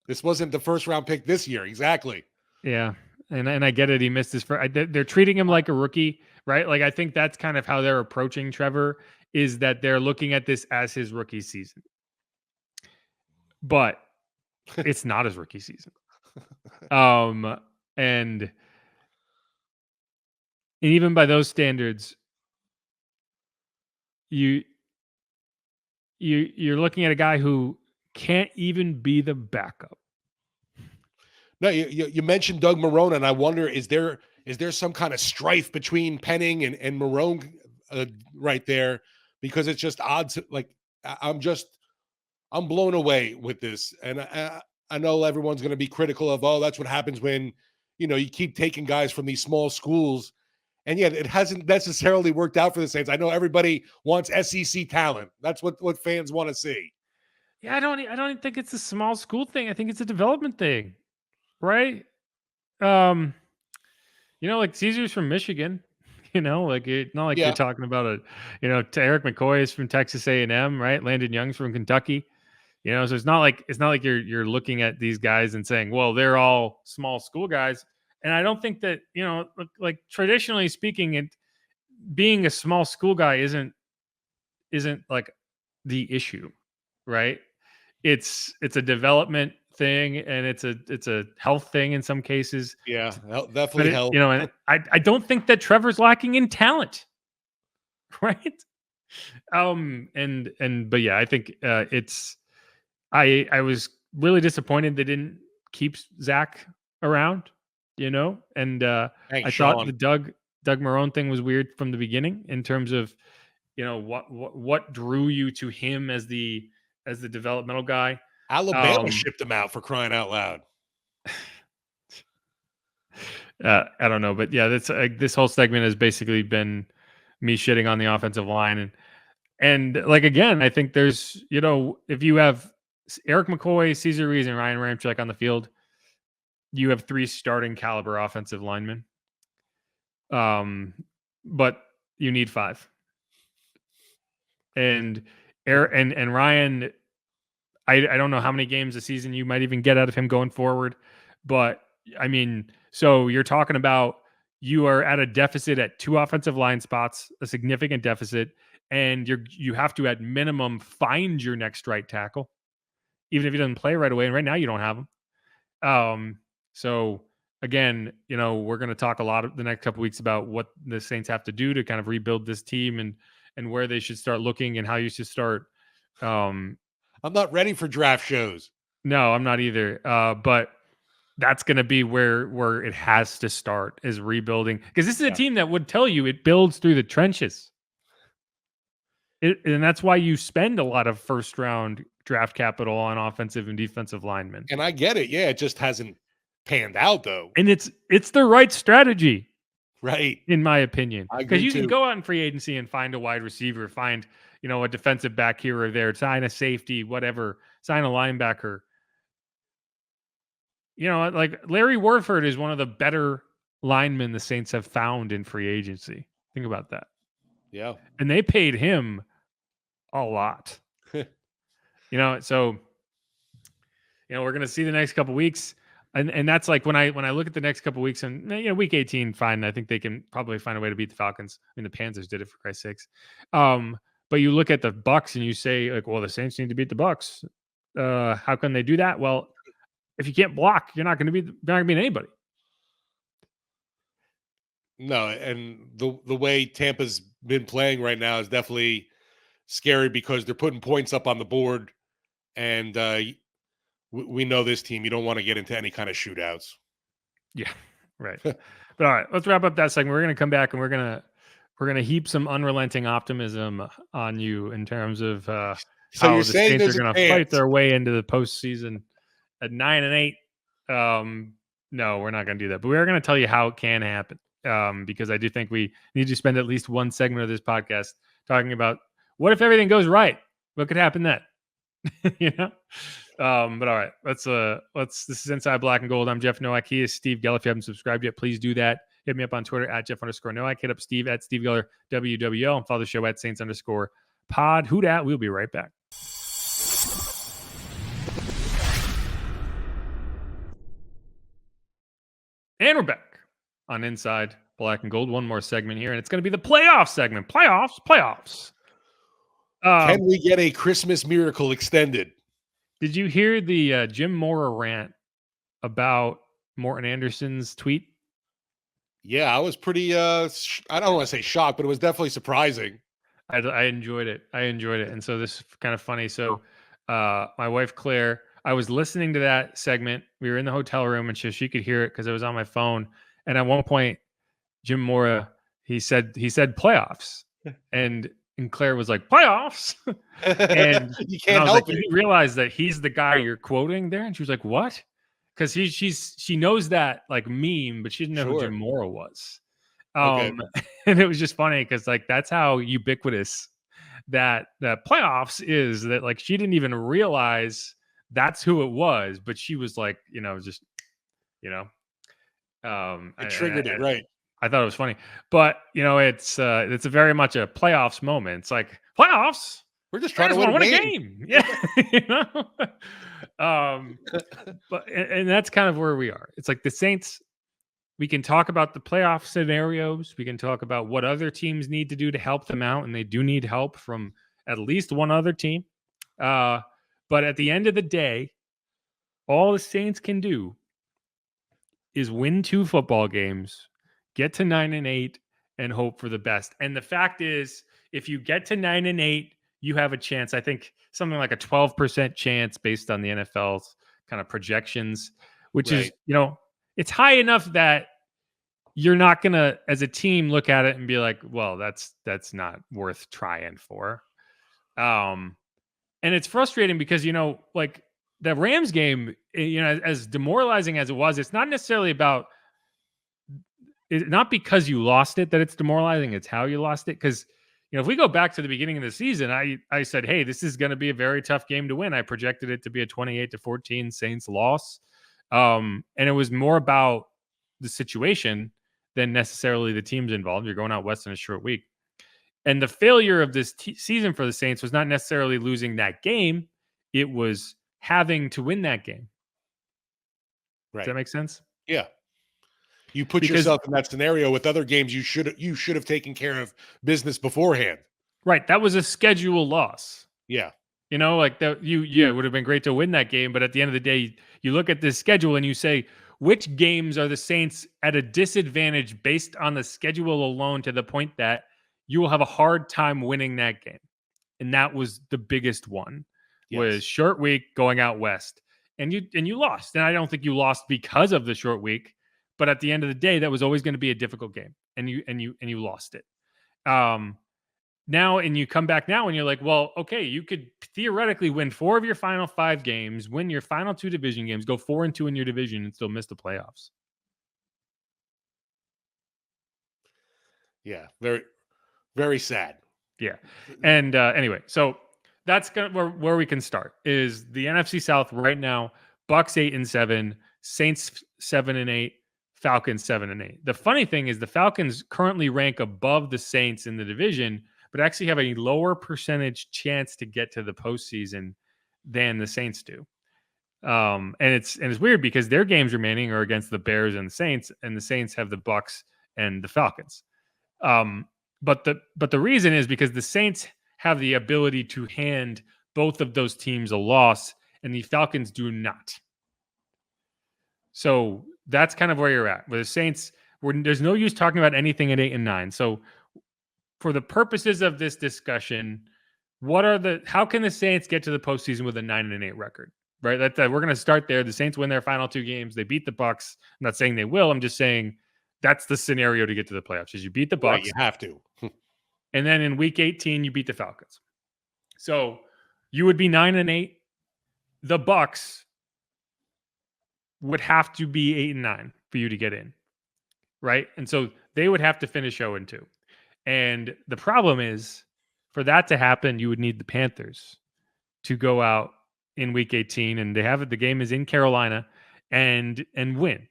This wasn't the first round pick this year. Exactly. Yeah. And I get it. He missed his first. They're treating him like a rookie, right? Like, I think that's kind of how they're approaching Trevor, is that they're looking at this as his rookie season. But it's not his rookie season. And even by those standards, you're looking at a guy who can't even be the backup. No, you mentioned Doug Marrone, and I wonder, is there some kind of strife between Penning and Marrone right there? Because it's just odd. I'm blown away with this, and I know everyone's going to be critical of, oh, that's what happens when you keep taking guys from these small schools, and yet it hasn't necessarily worked out for the Saints. I know everybody wants SEC talent. That's what fans want to see. Yeah, I don't think it's a small school thing. I think it's a development thing. Right. Like Caesar's from Michigan, like it's not like you're talking about Eric McCoy is from Texas A&M, right? Landon Young's from Kentucky, so it's not like you're looking at these guys and saying, well, they're all small school guys. And I don't think that, like traditionally speaking, it being a small school guy isn't like the issue, right? It's a development thing, and it's a health thing in some cases. Yeah, definitely health. And I don't think that Trevor's lacking in talent, right? But yeah, I think it's. I was really disappointed they didn't keep Zach around, and Thanks, I Sean. thought the Doug Marrone thing was weird from the beginning in terms of, what drew you to him as the developmental guy. Alabama shipped him out, for crying out loud. I don't know, but yeah, that's this whole segment has basically been me shitting on the offensive line, and like, again, I think there's, if you have Eric McCoy, Cesar Ruiz, and Ryan Ramczyk on the field, you have 3 starting caliber offensive linemen. But you need 5, and Ryan. I don't know how many games a season you might even get out of him going forward, but I mean, so you're talking about you are at a deficit at 2 offensive line spots, a significant deficit, and you have to at minimum find your next right tackle, even if he doesn't play right away. And right now you don't have him. So again, we're going to talk a lot of the next couple weeks about what the Saints have to do to kind of rebuild this team and where they should start looking and how you should start. I'm not ready for draft shows. No, I'm not either. But that's going to be where it has to start, is rebuilding. Because this is a team that would tell you it builds through the trenches. And that's why you spend a lot of first round draft capital on offensive and defensive linemen. And I get it. Yeah, it just hasn't panned out, though. And it's the right strategy. Right. In my opinion. Because you can go out in free agency and find a wide receiver, find a defensive back here or there, sign a safety, whatever, sign a linebacker. Like Larry Warford is one of the better linemen the Saints have found in free agency. Think about that. Yeah. And they paid him a lot. So, we're going to see the next couple weeks. And that's like when I look at the next couple weeks, and week 18, fine. I think they can probably find a way to beat the Falcons. I mean, the Panthers did it, for Christ's sakes. But you look at the Bucs and you say, like, well, the Saints need to beat the Bucs. How can they do that? Well, if you can't block, you're not going to beat anybody. No, and the way Tampa's been playing right now is definitely scary, because they're putting points up on the board, and we know this team. You don't want to get into any kind of shootouts. Yeah, right. But all right, let's wrap up that segment. We're going to come back and we're going to heap some unrelenting optimism on you in terms of so how you're the saying Saints are going to fight their way into the postseason at 9-8. No, we're not going to do that, but we're going to tell you how it can happen. Because I do think we need to spend at least one segment of this podcast talking about what if everything goes right? What could happen then? you know. But all right, let's. This is Inside Black and Gold. I'm Jeff Nowak. He is Steve Geller. If you haven't subscribed yet, please do that. Hit me up on Twitter at Jeff_Nowak. Hit up Steve at Steve Geller WWL and follow the show at Saints_pod. Who dat? We'll be right back. And we're back on Inside Black and Gold. One more segment here, and it's going to be the playoff segment. Playoffs. Can we get a Christmas miracle extended? Did you hear the Jim Mora rant about Morton Anderson's tweet? Yeah, I was pretty, I don't want to say shocked, but it was definitely surprising. I enjoyed it. And so this is kind of funny. So my wife, Claire, I was listening to that segment. We were in the hotel room and she could hear it because it was on my phone. And at one point, Jim Mora, he said playoffs. And Claire was like, playoffs? And you can't help it. You realize that he's the guy you're quoting there? And she was like, what? Because she knows that like meme, but she didn't know who Jim Mora was. Okay. And it was just funny because like that's how ubiquitous that playoffs is, that like she didn't even realize that's who it was, but she was like, it triggered it, right? I thought it was funny, but it's a very much a playoffs moment. It's like playoffs. We're just trying to win a game. Yeah. But that's kind of where we are. It's like the Saints. We can talk about the playoff scenarios. We can talk about what other teams need to do to help them out, and they do need help from at least one other team. But at the end of the day, all the Saints can do is win 2 football games, get to 9-8, and hope for the best. And the fact is, if you get to 9-8, you have a chance. I think something like a 12% chance based on the NFL's kind of projections, which is, it's high enough that you're not going to, as a team, look at it and be like, well, that's not worth trying for. And it's frustrating because, like the Rams game, as demoralizing as it was, it's not necessarily about, not because you lost it that it's demoralizing. It's how you lost it. Because, if we go back to the beginning of the season, I said, hey, this is going to be a very tough game to win. I projected it to be a 28-14 Saints loss. And it was more about the situation than necessarily the teams involved. You're going out west in a short week. And the failure of this season for the Saints was not necessarily losing that game. It was having to win that game. Right. Does that make sense? Yeah. You put yourself in that scenario with other games. You should have taken care of business beforehand. Right. That was a schedule loss. Yeah. Like that. It would have been great to win that game, but at the end of the day, you look at this schedule and you say, which games are the Saints at a disadvantage based on the schedule alone, to the point that you will have a hard time winning that game. And that was the biggest one. Yes. Was short week going out west, and you lost. And I don't think you lost because of the short week. But at the end of the day, that was always going to be a difficult game, and you lost it. Now, and you come back now, and you're like, well, okay, you could theoretically win 4 of your final 5 games, win your final 2 division games, go 4-2 in your division, and still miss the playoffs. Yeah, very, very sad. Yeah, and anyway, so that's where we can start is the NFC South right now. Bucs 8-7, Saints 7-8. Falcons 7-8. The funny thing is the Falcons currently rank above the Saints in the division, but actually have a lower percentage chance to get to the postseason than the Saints do. And it's weird because their games remaining are against the Bears and the Saints have the Bucs and the Falcons. But the reason is because the Saints have the ability to hand both of those teams a loss, and the Falcons do not. So that's kind of where you're at. With the Saints, there's no use talking about anything at 8-9. So for the purposes of this discussion, how can the Saints get to the postseason with a 9-8 record? Right? We're going to start there. The Saints win their final 2 games. They beat the Bucs. I'm not saying they will. I'm just saying that's the scenario to get to the playoffs. Is you beat the Bucs. Right, you have to. And then in week 18, you beat the Falcons. So you would be 9-8. The Bucs would have to be 8-9 for you to get in, right? And so they would have to finish 0-2. And the problem is, for that to happen, you would need the Panthers to go out in week 18, and they have it. The game is in Carolina, and win.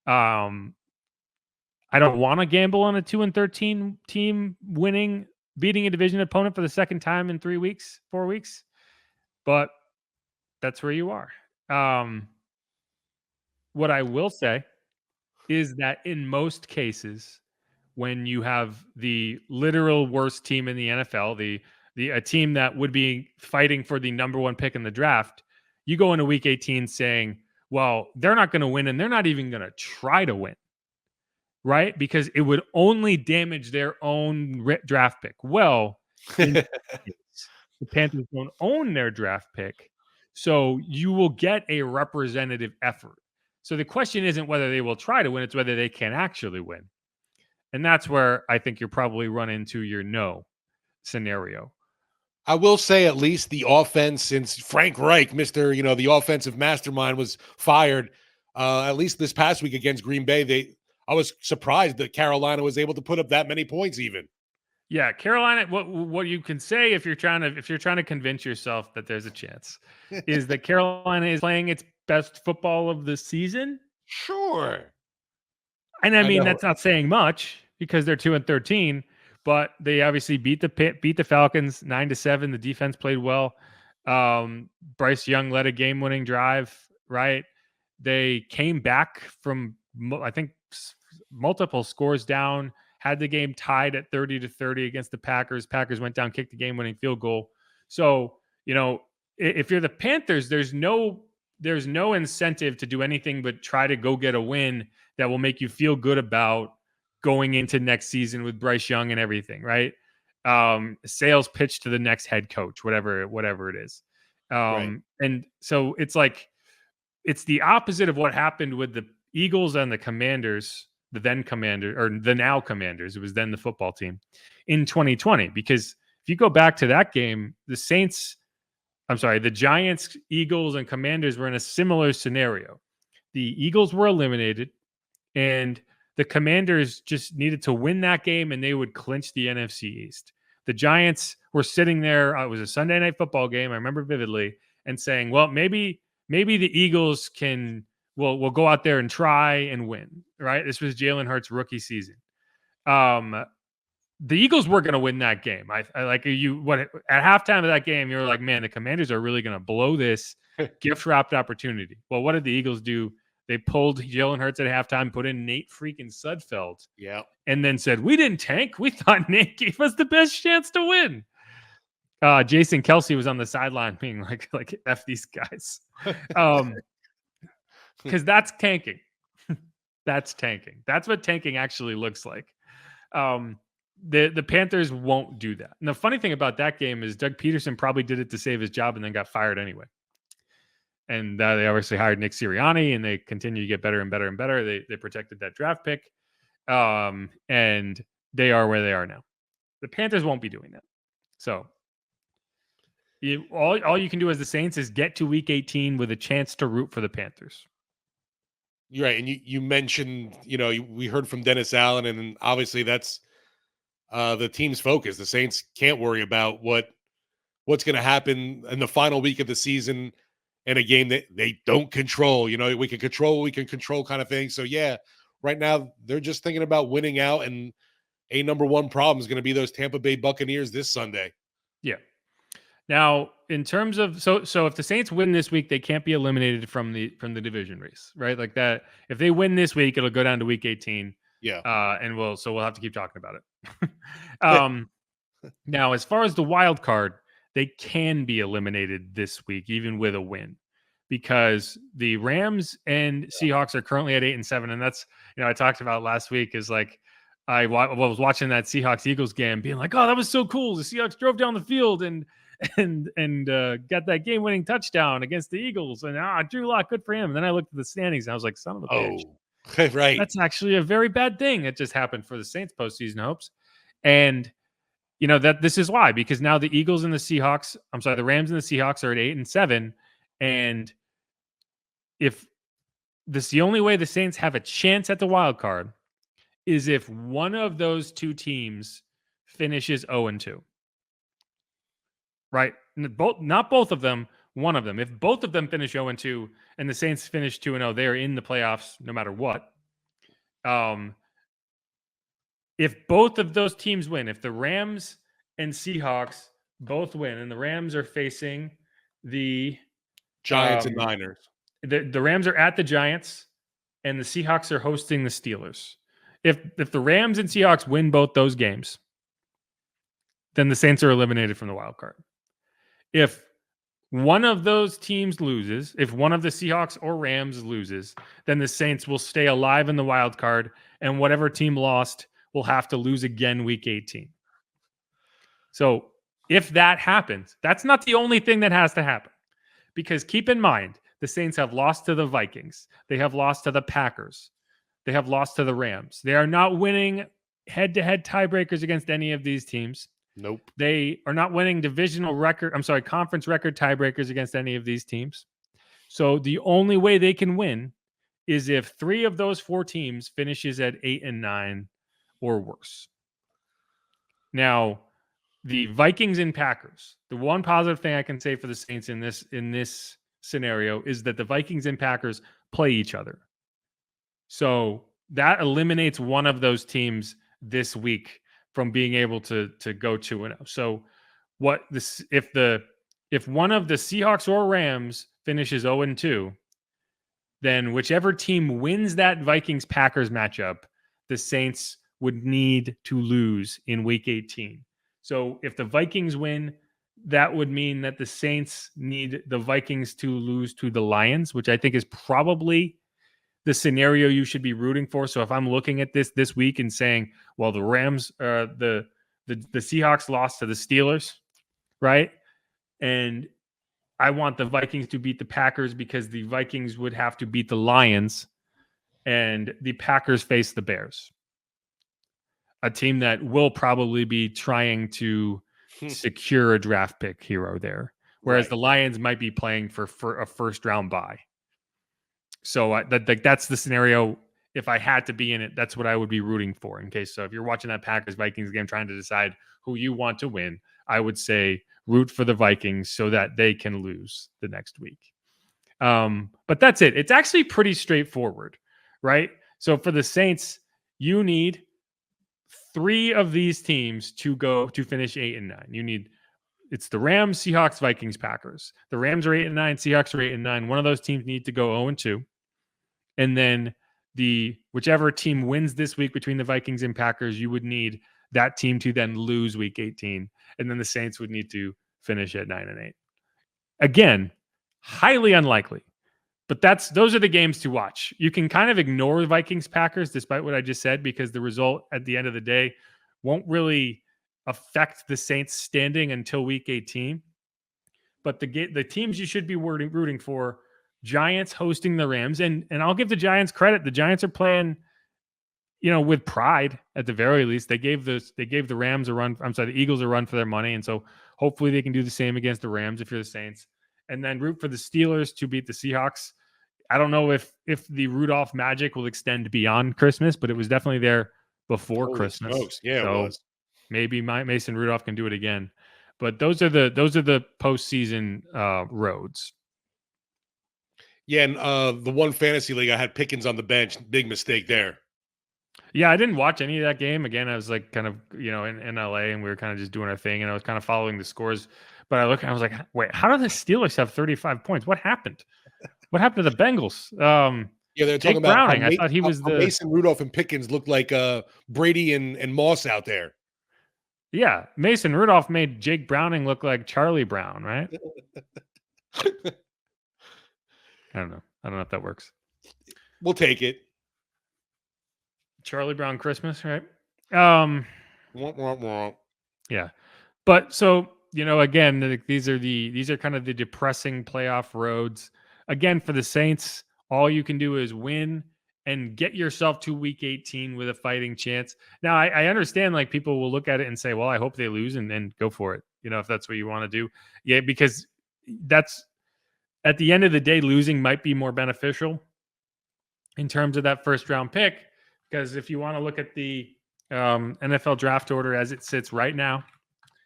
I don't want to gamble on a 2-13 team beating a division opponent for the second time in 4 weeks, but that's where you are. What I will say is that in most cases, when you have the literal worst team in the NFL, a team that would be fighting for the number one pick in the draft, you go into week 18 saying, well, they're not going to win and they're not even going to try to win, right? Because it would only damage their own draft pick. Well, the Panthers don't own their draft pick, so you will get a representative effort. So the question isn't whether they will try to win, it's whether they can actually win. And that's where I think you're probably run into your no scenario. I will say at least the offense, since Frank Reich, Mr. The offensive mastermind, was fired, at least this past week against Green Bay, I was surprised that Carolina was able to put up that many points even. Yeah, Carolina, what you can say if you're trying to convince yourself that there's a chance is that Carolina is playing its best football of the season. Sure. And I mean, that's not saying much because they're 2-13, but they obviously beat the Falcons 9-7. The defense played well. Bryce Young led a game-winning drive, right? They came back from, I think, multiple scores down, had the game tied at 30-30 against the Packers. Packers went down, kicked the game-winning field goal. So, if you're the Panthers, there's no incentive to do anything but try to go get a win that will make you feel good about going into next season with Bryce Young and everything, right? Sales pitch to the next head coach, whatever it is. Right. And so it's like, it's the opposite of what happened with the Eagles and the Commanders, the now Commanders. It was then the football team in 2020, because if you go back to that game, the Giants, Eagles, and Commanders were in a similar scenario. The Eagles were eliminated, and the Commanders just needed to win that game, and they would clinch the NFC East. The Giants were sitting there. It was a Sunday night football game. I remember vividly, and saying, well, maybe the Eagles will go out there and try and win, right? This was Jalen Hurts' rookie season. The Eagles were going to win that game. I like at halftime of that game, you were like, man, the Commanders are really going to blow this gift-wrapped opportunity. Well, what did the Eagles do? They pulled Jalen Hurts at halftime, put in Nate freaking Sudfeld, and then said, we didn't tank. We thought Nate gave us the best chance to win. Jason Kelsey was on the sideline being like F these guys. Because that's tanking. That's tanking. That's what tanking actually looks like. The Panthers won't do that. And the funny thing about that game is Doug Peterson probably did it to save his job and then got fired anyway. And they obviously hired Nick Sirianni, and they continue to get better and better and better. They protected that draft pick, and they are where they are now. The Panthers won't be doing that. So all you can do as the Saints is get to week 18 with a chance to root for the Panthers. You're right. And you mentioned, we heard from Dennis Allen, and obviously that's the team's focus. The Saints can't worry about what's going to happen in the final week of the season in a game that they don't control. We can control kind of thing. So, yeah, right now they're just thinking about winning out, and a number one problem is going to be those Tampa Bay Buccaneers this Sunday. Yeah. Now, in terms of so if the Saints win this week, they can't be eliminated from the division race, right? Like that. If they win this week, it'll go down to week 18. Yeah. And we'll have to keep talking about it. Now, as far as the wild card, they can be eliminated this week, even with a win, because the Rams and Seahawks are currently at 8-7, and that's I talked about last week is like I was watching that Seahawks Eagles game, being like, oh, that was so cool. The Seahawks drove down the field and got that game-winning touchdown against the Eagles, and Drew Lock, good for him. And then I looked at the standings, and I was like, son of a bitch. Right. That's actually a very bad thing that just happened for the Saints postseason hopes. And that this is why, because now the Eagles and the Seahawks, the Rams and the Seahawks are at 8-7. And if this, the only way the Saints have a chance at the wild card is if one of those two teams finishes 0-2. Right? Not both of them, one of them. If both of them finish 0-2 and the Saints finish 2-0, they're in the playoffs no matter what. If both of those teams win, if the Rams and Seahawks both win, and the Rams are facing the Giants and Niners. The Rams are at the Giants, and the Seahawks are hosting the Steelers. If the Rams and Seahawks win both those games, then the Saints are eliminated from the wild card. If one of those teams loses, if one of the Seahawks or Rams loses, then the Saints will stay alive in the wild card, and whatever team lost will have to lose again week 18. So if that happens, that's not the only thing that has to happen. Because keep in mind, the Saints have lost to the Vikings. They have lost to the Packers. They have lost to the Rams. They are not winning head-to-head tiebreakers against any of these teams. Nope. They are not winning conference record tiebreakers against any of these teams. So the only way they can win is if 3 of those 4 teams finishes at 8-9 or worse. Now, the Vikings and Packers, the one positive thing I can say for the Saints in this scenario is that the Vikings and Packers play each other. So that eliminates one of those teams this week from being able to go 2-0. So if one of the Seahawks or Rams finishes 0-2, then whichever team wins that Vikings-Packers matchup, the Saints would need to lose in week 18. So if the Vikings win, that would mean that the Saints need the Vikings to lose to the Lions, which I think is probably the scenario you should be rooting for. So if I'm looking at this week and saying, well, the Rams, the Seahawks lost to the Steelers, right? And I want the Vikings to beat the Packers because the Vikings would have to beat the Lions, and the Packers face the Bears, a team that will probably be trying to secure a draft pick hero there, whereas the Lions might be playing for a first-round bye. So that's the scenario. If I had to be in it, that's what I would be rooting for. In case, so if you're watching that Packers-Vikings game trying to decide who you want to win, I would say root for the Vikings so that they can lose the next week. But that's it. It's actually pretty straightforward, right? So for the Saints, you need 3 of these teams to finish 8-9. It's the Rams, Seahawks, Vikings, Packers. The Rams are 8-9, Seahawks are 8-9. One of those teams need to go 0-2. And then whichever team wins this week between the Vikings and Packers, you would need that team to then lose week 18. And then the Saints would need to finish at 9-8. Again, highly unlikely. But those are the games to watch. You can kind of ignore Vikings Packers, despite what I just said, because the result at the end of the day won't really affect the Saints standing until week 18. But the teams you should be rooting for, Giants hosting the Rams, and I'll give the Giants credit. The Giants are playing, with pride at the very least. They gave the Rams a run. I'm sorry, the Eagles a run for their money, and so hopefully they can do the same against the Rams if you're the Saints. And then root for the Steelers to beat the Seahawks. I don't know if the Rudolph magic will extend beyond Christmas, but it was definitely there before Christmas. Smokes. Yeah, so it was. Maybe Mason Rudolph can do it again. But those are the postseason roads. Yeah, and the one fantasy league I had Pickens on the bench. Big mistake there. Yeah, I didn't watch any of that game. Again, I was like kind of, in LA, and we were kind of just doing our thing, and I was kind of following the scores. But I looked and I was like, wait, how do the Steelers have 35 points? What happened? What happened to the Bengals? Yeah, they're Jake talking about Browning. I thought he was Mason Rudolph and Pickens looked like Brady and Moss out there. Yeah, Mason Rudolph made Jake Browning look like Charlie Brown, right? I don't know if that works. We'll take it. Charlie Brown Christmas, right? Womp, womp, womp. Yeah. But so, again, these are kind of the depressing playoff roads. Again, for the Saints, all you can do is win and get yourself to week 18 with a fighting chance. Now, I understand, like, people will look at it and say, well, I hope they lose, and then go for it. If that's what you want to do. Yeah, because that's, at the end of the day, losing might be more beneficial in terms of that first round pick. Because if you want to look at the NFL draft order as it sits right now,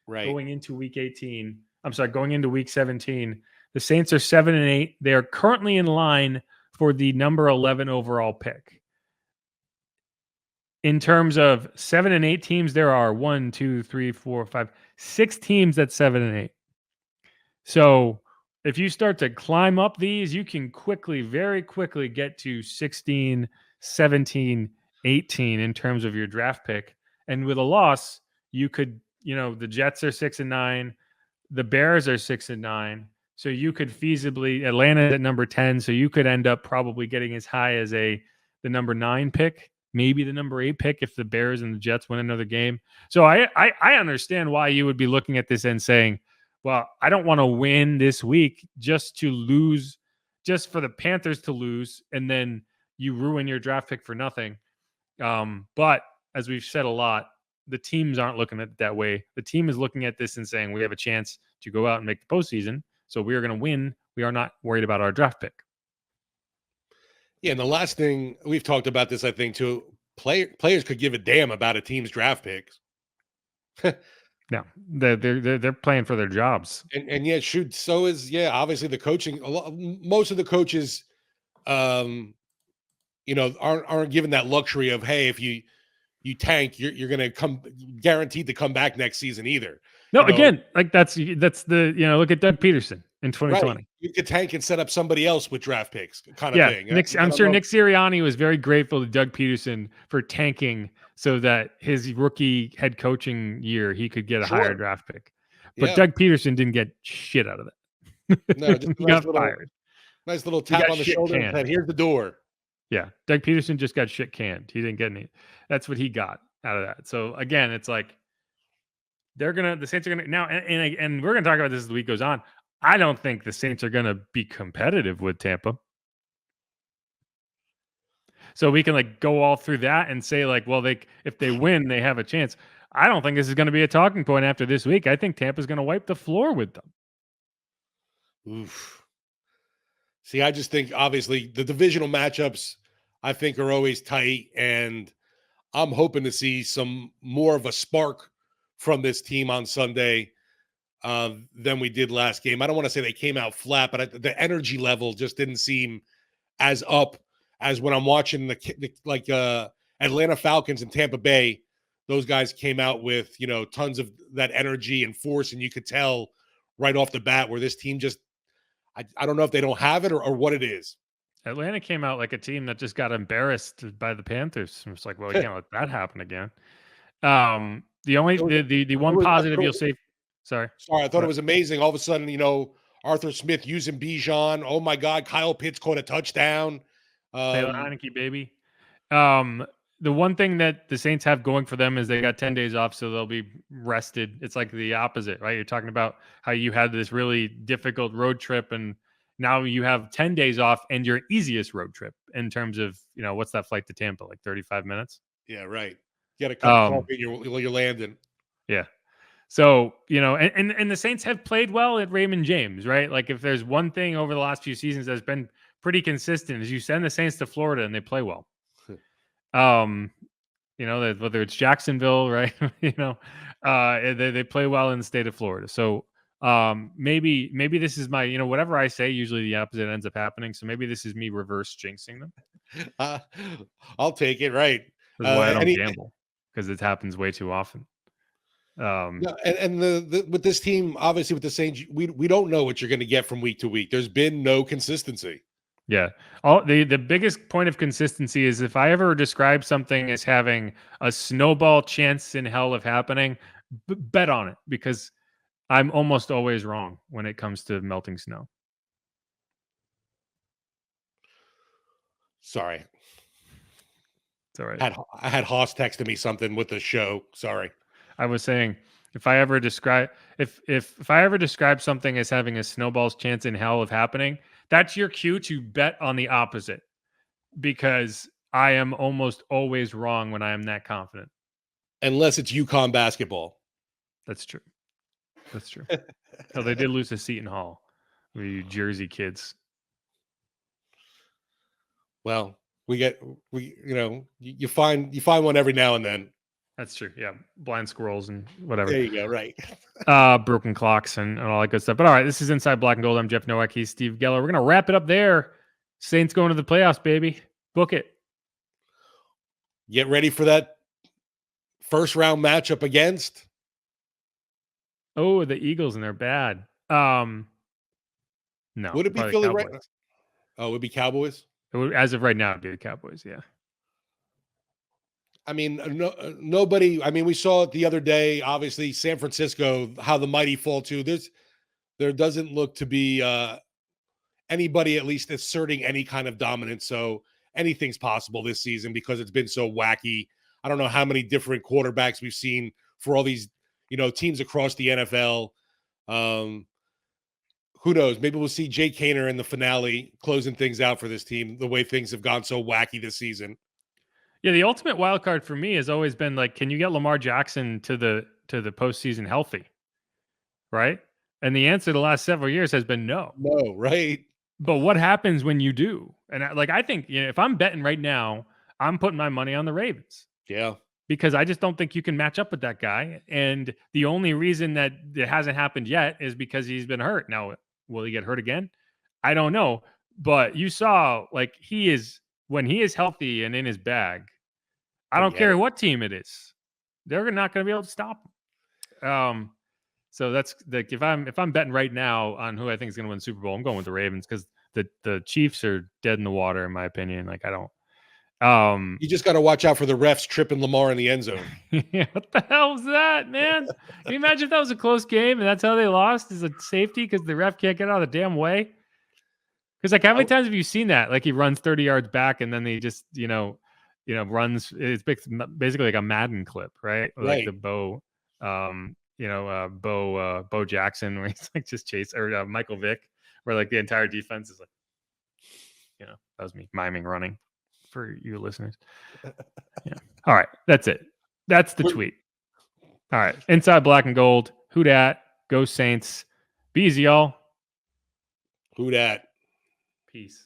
right, going into week 18, going into week 17, the Saints are 7-8. They are currently in line for the number 11 overall pick. In terms of 7 and 8 teams, there are 1, 2, 3, 4, 5, 6 teams at 7 and 8. So if you start to climb up these, you can very quickly get to 16, 17, 18 in terms of your draft pick. And with a loss, you could, the Jets are 6 and 9, the Bears are 6 and 9. So you could feasibly, Atlanta at number 10. So you could end up probably getting as high as the number 9 pick, maybe the number 8 pick if the Bears and the Jets win another game. So I understand why you would be looking at this and saying, well, I don't want to win this week just to lose, just for the Panthers to lose, and then you ruin your draft pick for nothing. But as we've said a lot, the teams aren't looking at it that way. The team is looking at this and saying, we have a chance to go out and make the postseason, so we are going to win. We are not worried about our draft pick. Yeah, and the last thing, we've talked about this, I think, too, players could give a damn about a team's draft picks. No, they're playing for their jobs, and yeah, shoot. So is obviously the coaching. Most of the coaches, aren't given that luxury of, hey, if you tank, you're going to come guaranteed to come back next season either. No, again, like that's the look at Doug Peterson in 2020. Right. You could tank and set up somebody else with draft picks, kind of thing. I'm sure Nick Sirianni was very grateful to Doug Peterson for tanking so that his rookie head coaching year he could get a higher draft pick. But Doug Peterson didn't get shit out of it. No, just he got fired. Nice little tap on the shoulder and said, "Here's the door." Yeah, Doug Peterson just got shit canned. He didn't get any. That's what he got out of that. So again, it's like the Saints are gonna now, and we're gonna talk about this as the week goes on. I don't think the Saints are gonna be competitive with Tampa. So we can go all through that and say well, if they win, they have a chance. I don't think this is going to be a talking point after this week. I think Tampa's going to wipe the floor with them. Oof. See, I just think obviously the divisional matchups I think are always tight, and I'm hoping to see some more of a spark from this team on Sunday than we did last game. I don't want to say they came out flat, but the energy level just didn't seem as up as when I'm watching the Atlanta Falcons and Tampa Bay. Those guys came out with, tons of that energy and force, and you could tell right off the bat where this team just, I don't know if they don't have it or what it is. Atlanta came out like a team that just got embarrassed by the Panthers. It's like, well, we can't let that happen again. The one positive you'll say, sorry, I thought it was amazing. All of a sudden, Arthur Smith using Bijan. Oh my God, Kyle Pitts caught a touchdown. Taylor Heineke, baby. The one thing that the Saints have going for them is they got 10 days off, so they'll be rested. It's like the opposite, right? You're talking about how you had this really difficult road trip, and now you have 10 days off and your easiest road trip in terms of, what's that flight to Tampa, like 35 minutes? Yeah, right. You got to cut coffee you're landing. Yeah. So, and the Saints have played well at Raymond James, right? Like if there's one thing over the last few seasons that's been pretty consistent is you send the Saints to Florida and they play well. Whether it's Jacksonville, right? They play well in the state of Florida. So maybe this is my, whatever I say, usually the opposite ends up happening. So maybe this is me reverse jinxing them. I'll take it. Right. That's why I don't gamble, because it happens way too often. And with this team, obviously with the Saints, we don't know what you're going to get from week to week. There's been no consistency. Yeah. The biggest point of consistency is if I ever describe something as having a snowball chance in hell of happening, bet on it, because I'm almost always wrong when it comes to melting snow. Sorry. It's all right. I had Haas texting me something with the show. Sorry. I was saying if I ever describe something as having a snowball's chance in hell of happening, that's your cue to bet on the opposite, because I am almost always wrong when I am that confident. Unless it's UConn basketball. That's true. No, they did lose to Seton Hall. You Jersey kids. Well, you find one every now and then. That's true. Yeah. Blind squirrels and whatever. There you go. Right. Broken clocks and all that good stuff. But all right, this is Inside Black and Gold. I'm Jeff Nowak. He's Steve Geller. We're going to wrap it up there. Saints going to the playoffs, baby. Book it. Get ready for that first round matchup against. Oh, the Eagles, and they're bad. No. Would it be Philly right now? Oh, it would be Cowboys? It would, as of right now, it'd be the Cowboys, yeah. I mean, nobody. I mean, we saw it the other day. Obviously, San Francisco, how the mighty fall to. There doesn't look to be anybody at least asserting any kind of dominance. So anything's possible this season because it's been so wacky. I don't know how many different quarterbacks we've seen for all these, teams across the NFL. Who knows? Maybe we'll see Jake Haener in the finale closing things out for this team. The way things have gone so wacky this season. Yeah, the ultimate wild card for me has always been like, can you get Lamar Jackson to the postseason healthy? Right? And the answer the last several years has been no. No, right? But what happens when you do? And I think if I'm betting right now, I'm putting my money on the Ravens. Yeah. Because I just don't think you can match up with that guy. And the only reason that it hasn't happened yet is because he's been hurt. Now, will he get hurt again? I don't know. But you saw, when he is healthy and in his bag, I don't care what team it is. They're not going to be able to stop him. So that's like if I'm betting right now on who I think is going to win the Super Bowl, I'm going with the Ravens because the Chiefs are dead in the water in my opinion. Like I don't. You just got to watch out for the refs tripping Lamar in the end zone. Yeah, what the hell was that, man? Can you imagine if that was a close game and that's how they lost? Is a safety because the ref can't get out of the damn way? Because how many times have you seen that? Like he runs 30 yards back and then he just runs. It's basically like a Madden clip, right? Like the Bo Jackson where he's like just chase or Michael Vick where like the entire defense is like, that was me miming running for you listeners. Yeah. All right. That's it. That's the tweet. All right. Inside Black and Gold. Who dat? Go Saints. Be easy, y'all. Who dat? Peace.